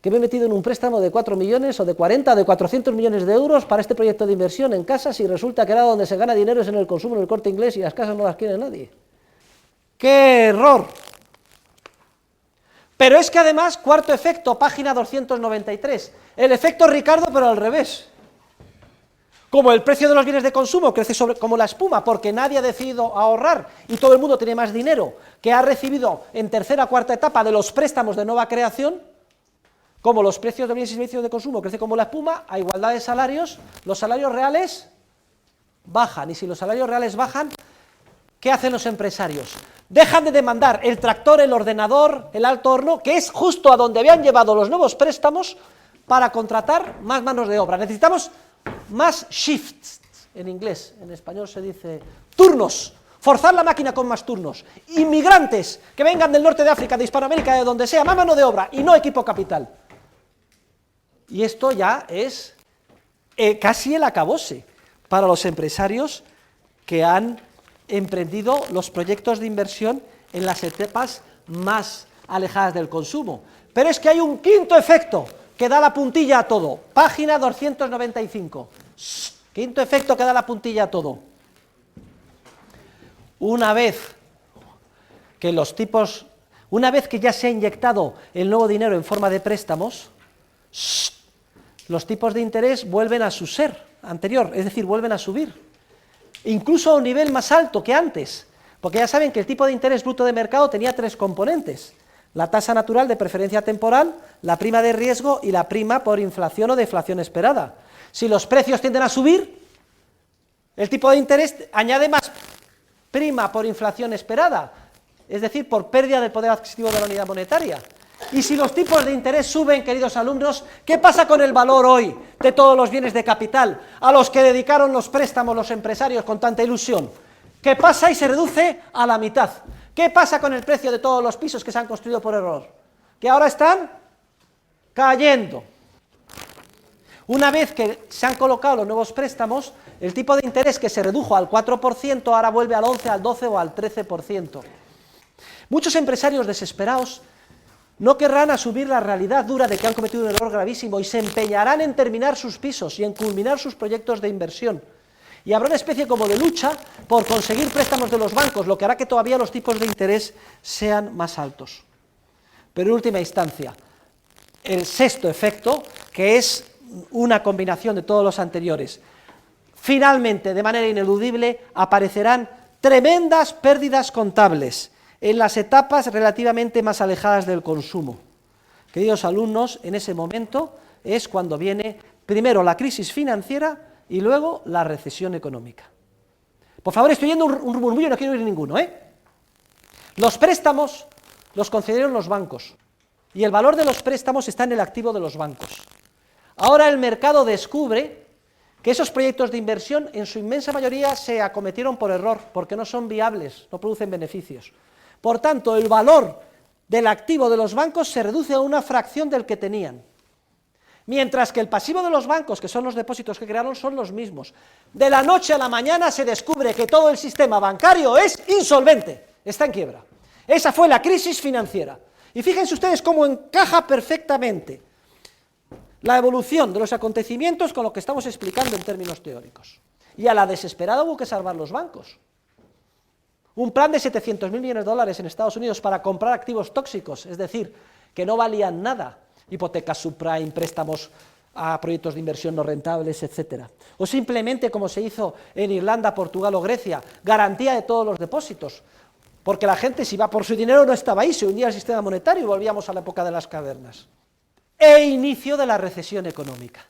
que me he metido en un préstamo de 4 millones o de 40 o de 400 millones de euros para este proyecto de inversión en casas y resulta que ahora donde se gana dinero es en el consumo en el Corte Inglés y las casas no las quiere nadie. ¡Qué error! Pero es que además, cuarto efecto, página 293, el efecto Ricardo pero al revés. Como el precio de los bienes de consumo crece como la espuma porque nadie ha decidido ahorrar y todo el mundo tiene más dinero que ha recibido en tercera o cuarta etapa de los préstamos de nueva creación, como los precios de bienes y servicios de consumo crecen como la espuma, a igualdad de salarios, los salarios reales bajan, y si los salarios reales bajan, ¿qué hacen los empresarios? Dejan de demandar el tractor, el ordenador, el alto horno, que es justo a donde habían llevado los nuevos préstamos, para contratar más manos de obra. Necesitamos más shifts, en inglés, en español se dice turnos, forzar la máquina con más turnos, inmigrantes que vengan del norte de África, de Hispanoamérica, de donde sea, más mano de obra y no equipo capital. Y esto ya es casi el acabose para los empresarios que han emprendido los proyectos de inversión en las etapas más alejadas del consumo. Pero es que hay un quinto efecto que da la puntilla a todo, página 295, quinto efecto que da la puntilla a todo. Una vez que ya se ha inyectado el nuevo dinero en forma de préstamos, los tipos de interés vuelven a su ser anterior, es decir, vuelven a subir, incluso a un nivel más alto que antes, porque ya saben que el tipo de interés bruto de mercado tenía tres componentes: la tasa natural de preferencia temporal, la prima de riesgo y la prima por inflación o deflación esperada. Si los precios tienden a subir, el tipo de interés añade más prima por inflación esperada, es decir, por pérdida del poder adquisitivo de la unidad monetaria. Y si los tipos de interés suben, queridos alumnos, ¿qué pasa con el valor hoy de todos los bienes de capital a los que dedicaron los préstamos los empresarios con tanta ilusión? ¿Qué pasa y se reduce a la mitad? ¿Qué pasa con el precio de todos los pisos que se han construido por error? Que ahora están cayendo. Una vez que se han colocado los nuevos préstamos, el tipo de interés que se redujo al 4% ahora vuelve al 11, al 12 o al 13%. Muchos empresarios desesperados no querrán asumir la realidad dura de que han cometido un error gravísimo y se empeñarán en terminar sus pisos y en culminar sus proyectos de inversión. Y habrá una especie como de lucha por conseguir préstamos de los bancos, lo que hará que todavía los tipos de interés sean más altos. Pero en última instancia, el sexto efecto, que es una combinación de todos los anteriores, finalmente, de manera ineludible, aparecerán tremendas pérdidas contables en las etapas relativamente más alejadas del consumo. Queridos alumnos, en ese momento es cuando viene primero la crisis financiera y luego la recesión económica. Por favor, estoy oyendo un murmullo, no quiero oír ninguno, Los préstamos los concedieron los bancos, y el valor de los préstamos está en el activo de los bancos. Ahora el mercado descubre que esos proyectos de inversión en su inmensa mayoría se acometieron por error, porque no son viables, no producen beneficios. Por tanto, el valor del activo de los bancos se reduce a una fracción del que tenían, mientras que el pasivo de los bancos, que son los depósitos que crearon, son los mismos. De la noche a la mañana se descubre que todo el sistema bancario es insolvente, está en quiebra. Esa fue la crisis financiera. Y fíjense ustedes cómo encaja perfectamente la evolución de los acontecimientos con lo que estamos explicando en términos teóricos. Y a la desesperada hubo que salvar los bancos. Un plan de 700.000 millones de dólares en Estados Unidos para comprar activos tóxicos, es decir, que no valían nada, hipotecas subprime, préstamos a proyectos de inversión no rentables, etc. O simplemente, como se hizo en Irlanda, Portugal o Grecia, garantía de todos los depósitos, porque la gente, si iba por su dinero, no estaba ahí, se unía al sistema monetario y volvíamos a la época de las cavernas. E inicio de la recesión económica.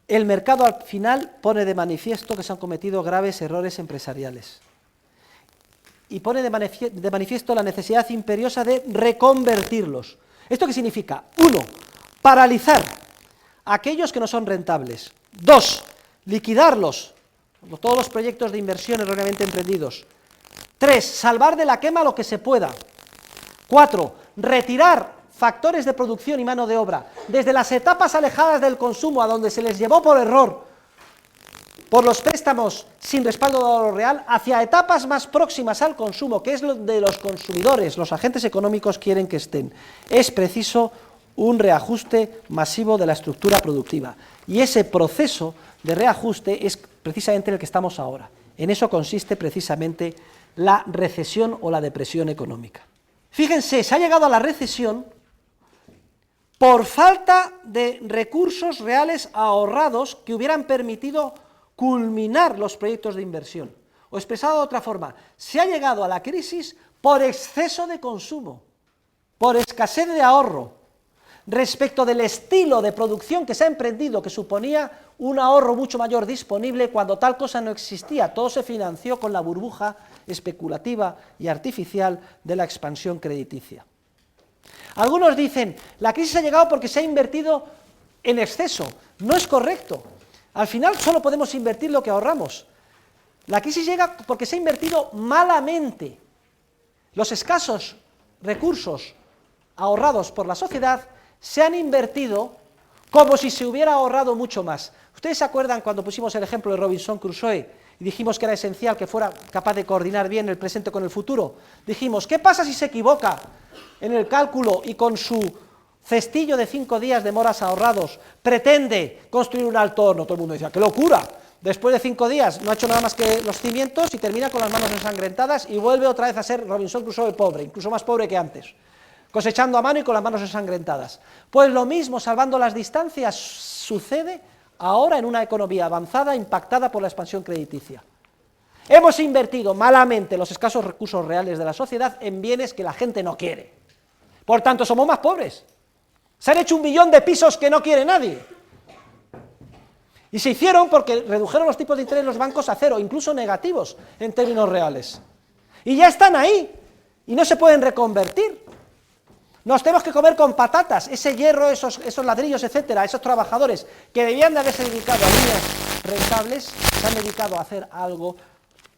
El mercado al final pone de manifiesto que se han cometido graves errores empresariales. y pone de manifiesto la necesidad imperiosa de reconvertirlos. ¿Esto qué significa? 1. Paralizar aquellos que no son rentables. 2. Liquidarlos, todos los proyectos de inversión erróneamente emprendidos. 3. Salvar de la quema lo que se pueda. 4. Retirar factores de producción y mano de obra desde las etapas alejadas del consumo a donde se les llevó por error, por los préstamos sin respaldo de ahorro real, hacia etapas más próximas al consumo, que es donde los consumidores, los agentes económicos quieren que estén. Es preciso un reajuste masivo de la estructura productiva. Y ese proceso de reajuste es precisamente en el que estamos ahora. En eso consiste precisamente la recesión o la depresión económica. Fíjense, se ha llegado a la recesión por falta de recursos reales ahorrados que hubieran permitido culminar los proyectos de inversión. O expresado de otra forma, se ha llegado a la crisis por exceso de consumo, por escasez de ahorro, respecto del estilo de producción que se ha emprendido, que suponía un ahorro mucho mayor disponible cuando tal cosa no existía. Todo se financió con la burbuja especulativa y artificial de la expansión crediticia. Algunos dicen, la crisis ha llegado porque se ha invertido en exceso. No es correcto. Al final solo podemos invertir lo que ahorramos. La crisis llega porque se ha invertido malamente. Los escasos recursos ahorrados por la sociedad se han invertido como si se hubiera ahorrado mucho más. ¿Ustedes se acuerdan cuando pusimos el ejemplo de Robinson Crusoe y dijimos que era esencial que fuera capaz de coordinar bien el presente con el futuro? Dijimos, ¿qué pasa si se equivoca en el cálculo y con su cestillo de 5 días de moras ahorrados pretende construir un alto horno? Todo el mundo decía, ¡qué locura! Después de 5 días no ha hecho nada más que los cimientos y termina con las manos ensangrentadas y vuelve otra vez a ser Robinson Crusoe pobre, incluso más pobre que antes, cosechando a mano y con las manos ensangrentadas. Pues lo mismo, salvando las distancias, sucede ahora en una economía avanzada impactada por la expansión crediticia. Hemos invertido malamente los escasos recursos reales de la sociedad en bienes que la gente no quiere. Por tanto, somos más pobres. Se han hecho 1 millón de pisos que no quiere nadie. Y se hicieron porque redujeron los tipos de interés en los bancos a 0, incluso negativos en términos reales. Y ya están ahí, y no se pueden reconvertir. Nos tenemos que comer con patatas, ese hierro, esos ladrillos, etcétera, esos trabajadores que debían de haberse dedicado a líneas rentables, se han dedicado a hacer algo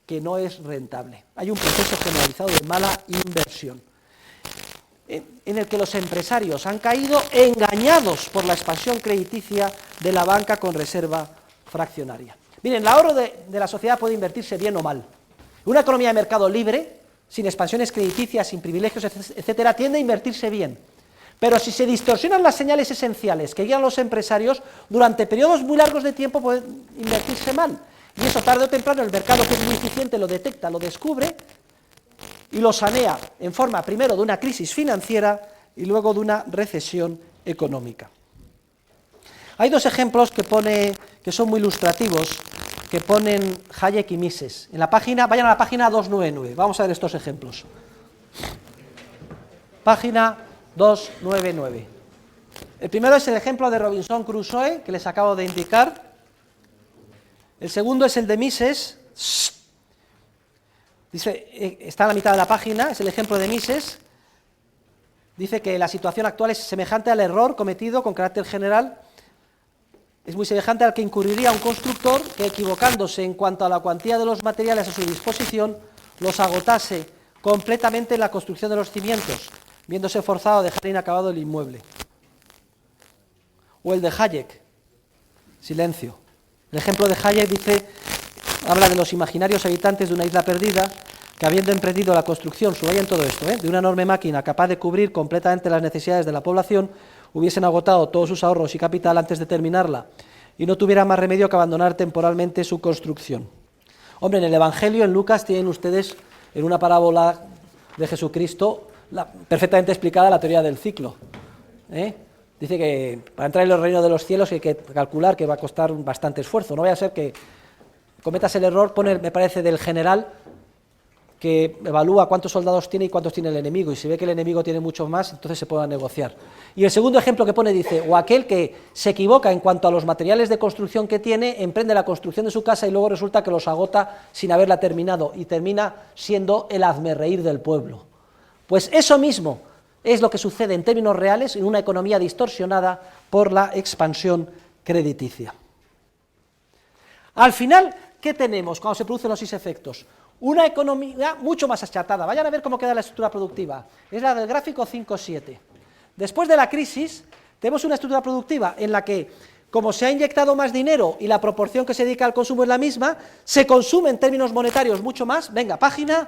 que no es rentable. Hay un proceso generalizado de mala inversión, en el que los empresarios han caído engañados por la expansión crediticia de la banca con reserva fraccionaria. Miren, el ahorro de la sociedad puede invertirse bien o mal. Una economía de mercado libre, sin expansiones crediticias, sin privilegios, etcétera, tiende a invertirse bien. Pero si se distorsionan las señales esenciales que guían a los empresarios, durante periodos muy largos de tiempo puede invertirse mal. Y eso tarde o temprano el mercado, que es muy eficiente, lo detecta, lo descubre y lo sanea en forma primero de una crisis financiera y luego de una recesión económica. Hay 2 ejemplos que son muy ilustrativos, que ponen Hayek y Mises. En la página, vayan a la página 299, vamos a ver estos ejemplos. Página 299. El primero es el ejemplo de Robinson Crusoe, que les acabo de indicar. El segundo es el de Mises. Dice, está a la mitad de la página, es el ejemplo de Mises. Dice que la situación actual es semejante al error cometido con carácter general. Es muy semejante al que incurriría un constructor que, equivocándose en cuanto a la cuantía de los materiales a su disposición, los agotase completamente en la construcción de los cimientos, viéndose forzado a dejar inacabado el inmueble. O el de Hayek, silencio. El ejemplo de Hayek dice, habla de los imaginarios habitantes de una isla perdida que, habiendo emprendido la construcción, subrayen todo esto, de una enorme máquina capaz de cubrir completamente las necesidades de la población, hubiesen agotado todos sus ahorros y capital antes de terminarla y no tuvieran más remedio que abandonar temporalmente su construcción. Hombre, en el Evangelio, en Lucas, tienen ustedes en una parábola de Jesucristo perfectamente explicada la teoría del ciclo. Dice que para entrar en el reino de los cielos hay que calcular que va a costar bastante esfuerzo. No vaya a ser que cometas el error, pone, me parece, del general, que evalúa cuántos soldados tiene y cuántos tiene el enemigo, y si ve que el enemigo tiene muchos más, entonces se puede negociar. Y el segundo ejemplo que pone dice, o aquel que se equivoca en cuanto a los materiales de construcción que tiene, emprende la construcción de su casa y luego resulta que los agota sin haberla terminado, y termina siendo el hazmerreír del pueblo. Pues eso mismo es lo que sucede en términos reales en una economía distorsionada por la expansión crediticia. Al final, ¿qué tenemos cuando se producen los efectos? Una economía mucho más achatada. Vayan a ver cómo queda la estructura productiva. Es la del gráfico 5.7. Después de la crisis, tenemos una estructura productiva en la que, como se ha inyectado más dinero y la proporción que se dedica al consumo es la misma, se consume en términos monetarios mucho más. Venga, página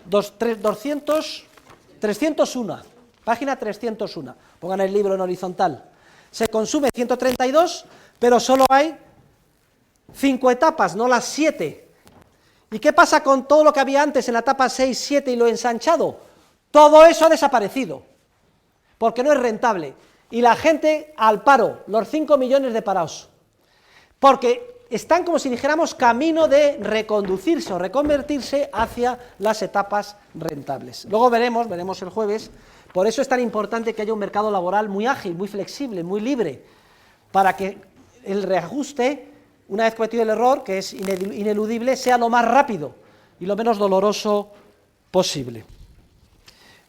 301. Página 301. Pongan el libro en horizontal. Se consume 132, pero solo hay 5 etapas, no las 7. ¿Y qué pasa con todo lo que había antes en la etapa 6, 7 y lo ensanchado? Todo eso ha desaparecido, porque no es rentable. Y la gente al paro, los 5 millones de parados, porque están, como si dijéramos, camino de reconducirse o reconvertirse hacia las etapas rentables. Luego veremos el jueves, por eso es tan importante que haya un mercado laboral muy ágil, muy flexible, muy libre, para que el reajuste, una vez cometido el error, que es ineludible, sea lo más rápido y lo menos doloroso posible.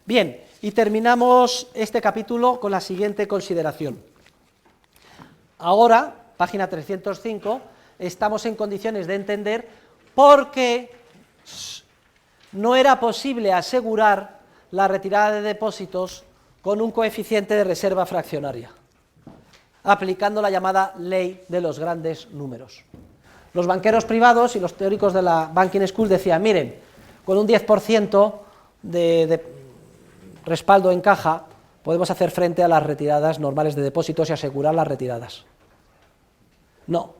Bien, y terminamos este capítulo con la siguiente consideración. Ahora, página 305, estamos en condiciones de entender por qué no era posible asegurar la retirada de depósitos con un coeficiente de reserva fraccionaria, aplicando la llamada ley de los grandes números. Los banqueros privados y los teóricos de la Banking School decían, miren, con un 10% de respaldo en caja podemos hacer frente a las retiradas normales de depósitos y asegurar las retiradas. No.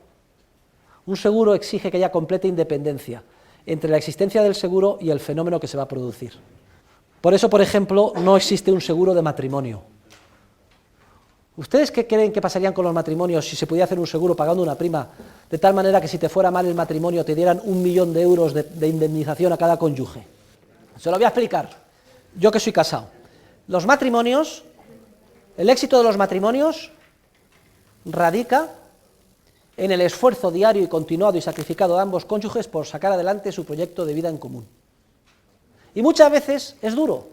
Un seguro exige que haya completa independencia entre la existencia del seguro y el fenómeno que se va a producir. Por eso, por ejemplo, no existe un seguro de matrimonio. ¿Ustedes qué creen que pasarían con los matrimonios si se pudiera hacer un seguro pagando una prima, de tal manera que si te fuera mal el matrimonio te dieran 1 millón de euros de indemnización a cada cónyuge? Se lo voy a explicar, yo que soy casado. Los matrimonios, el éxito de los matrimonios radica en el esfuerzo diario y continuado y sacrificado de ambos cónyuges por sacar adelante su proyecto de vida en común. Y muchas veces es duro,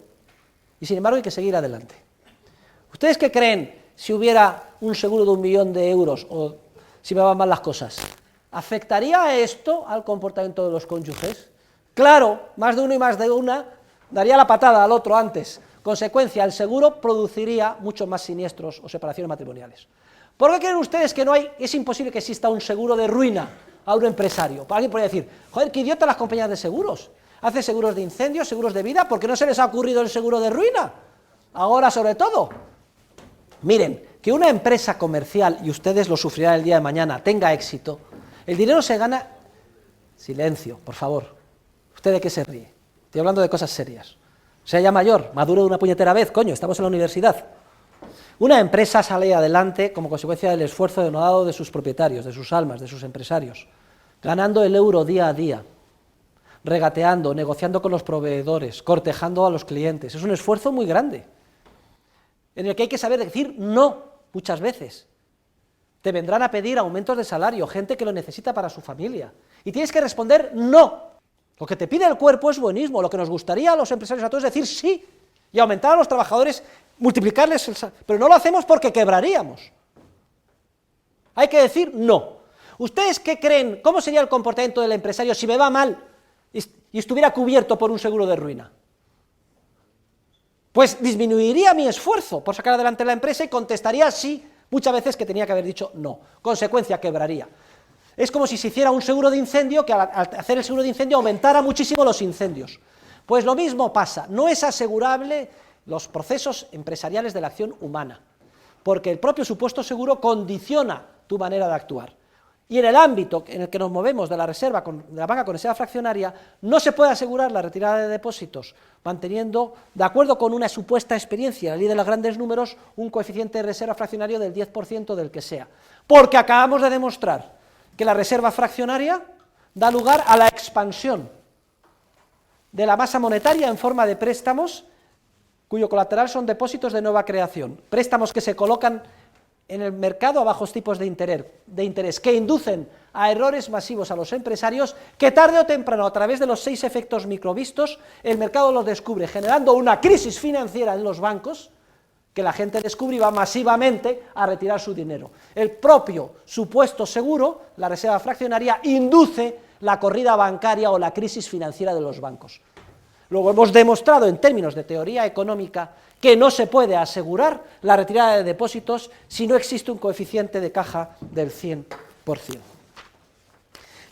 y sin embargo hay que seguir adelante. ¿Ustedes qué creen si hubiera un seguro de 1 millón de euros o si me van mal las cosas? ¿Afectaría esto al comportamiento de los cónyuges? Claro, más de uno y más de una daría la patada al otro antes. Consecuencia, el seguro produciría muchos más siniestros o separaciones matrimoniales. ¿Por qué creen ustedes que es imposible que exista un seguro de ruina a un empresario? Alguien podría decir, joder, qué idiota las compañías de seguros. Hace seguros de incendios, seguros de vida, ¿por qué no se les ha ocurrido el seguro de ruina? Ahora, sobre todo. Miren, que una empresa comercial, y ustedes lo sufrirán el día de mañana, tenga éxito, el dinero se gana... Silencio, por favor. ¿Usted de qué se ríe? Estoy hablando de cosas serias. Sea ya mayor, madure de una puñetera vez, coño, estamos en la universidad. Una empresa sale adelante como consecuencia del esfuerzo denodado de sus propietarios, de sus almas, de sus empresarios, ganando el euro día a día, regateando, negociando con los proveedores, cortejando a los clientes. Es un esfuerzo muy grande, en el que hay que saber decir no muchas veces. Te vendrán a pedir aumentos de salario, gente que lo necesita para su familia, y tienes que responder no. Lo que te pide el cuerpo es buenismo, lo que nos gustaría a los empresarios a todos es decir sí, y aumentar a los trabajadores, multiplicarles el salario, pero no lo hacemos porque quebraríamos. Hay que decir no. ¿Ustedes qué creen? ¿Cómo sería el comportamiento del empresario si me va mal y estuviera cubierto por un seguro de ruina? Pues disminuiría mi esfuerzo por sacar adelante la empresa y contestaría sí muchas veces que tenía que haber dicho no. Consecuencia, quebraría. Es como si se hiciera un seguro de incendio, que al hacer el seguro de incendio aumentara muchísimo los incendios. Pues lo mismo pasa, no es asegurable los procesos empresariales de la acción humana, porque el propio supuesto seguro condiciona tu manera de actuar. Y en el ámbito en el que nos movemos de la reserva, de la banca con reserva fraccionaria, no se puede asegurar la retirada de depósitos manteniendo, de acuerdo con una supuesta experiencia, la ley de los grandes números, un coeficiente de reserva fraccionario del 10% del que sea. Porque acabamos de demostrar que la reserva fraccionaria da lugar a la expansión de la masa monetaria en forma de préstamos, cuyo colateral son depósitos de nueva creación, préstamos que se colocan en el mercado a bajos tipos de interés, que inducen a errores masivos a los empresarios, que tarde o temprano, a través de los 6 efectos microvistos, el mercado los descubre, generando una crisis financiera en los bancos, que la gente descubre y va masivamente a retirar su dinero. El propio supuesto seguro, la reserva fraccionaria, induce la corrida bancaria o la crisis financiera de los bancos. Luego hemos demostrado en términos de teoría económica que no se puede asegurar la retirada de depósitos si no existe un coeficiente de caja del 100%.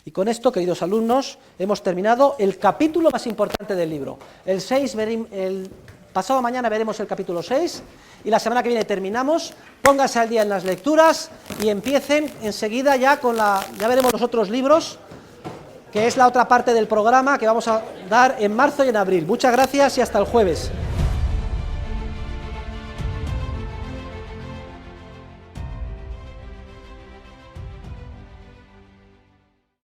Y con esto, queridos alumnos, hemos terminado el capítulo más importante del libro. El pasado mañana veremos el capítulo 6 y la semana que viene terminamos. Pónganse al día en las lecturas y empiecen enseguida ya ya veremos los otros libros, que es la otra parte del programa que vamos a dar en marzo y en abril. Muchas gracias y hasta el jueves.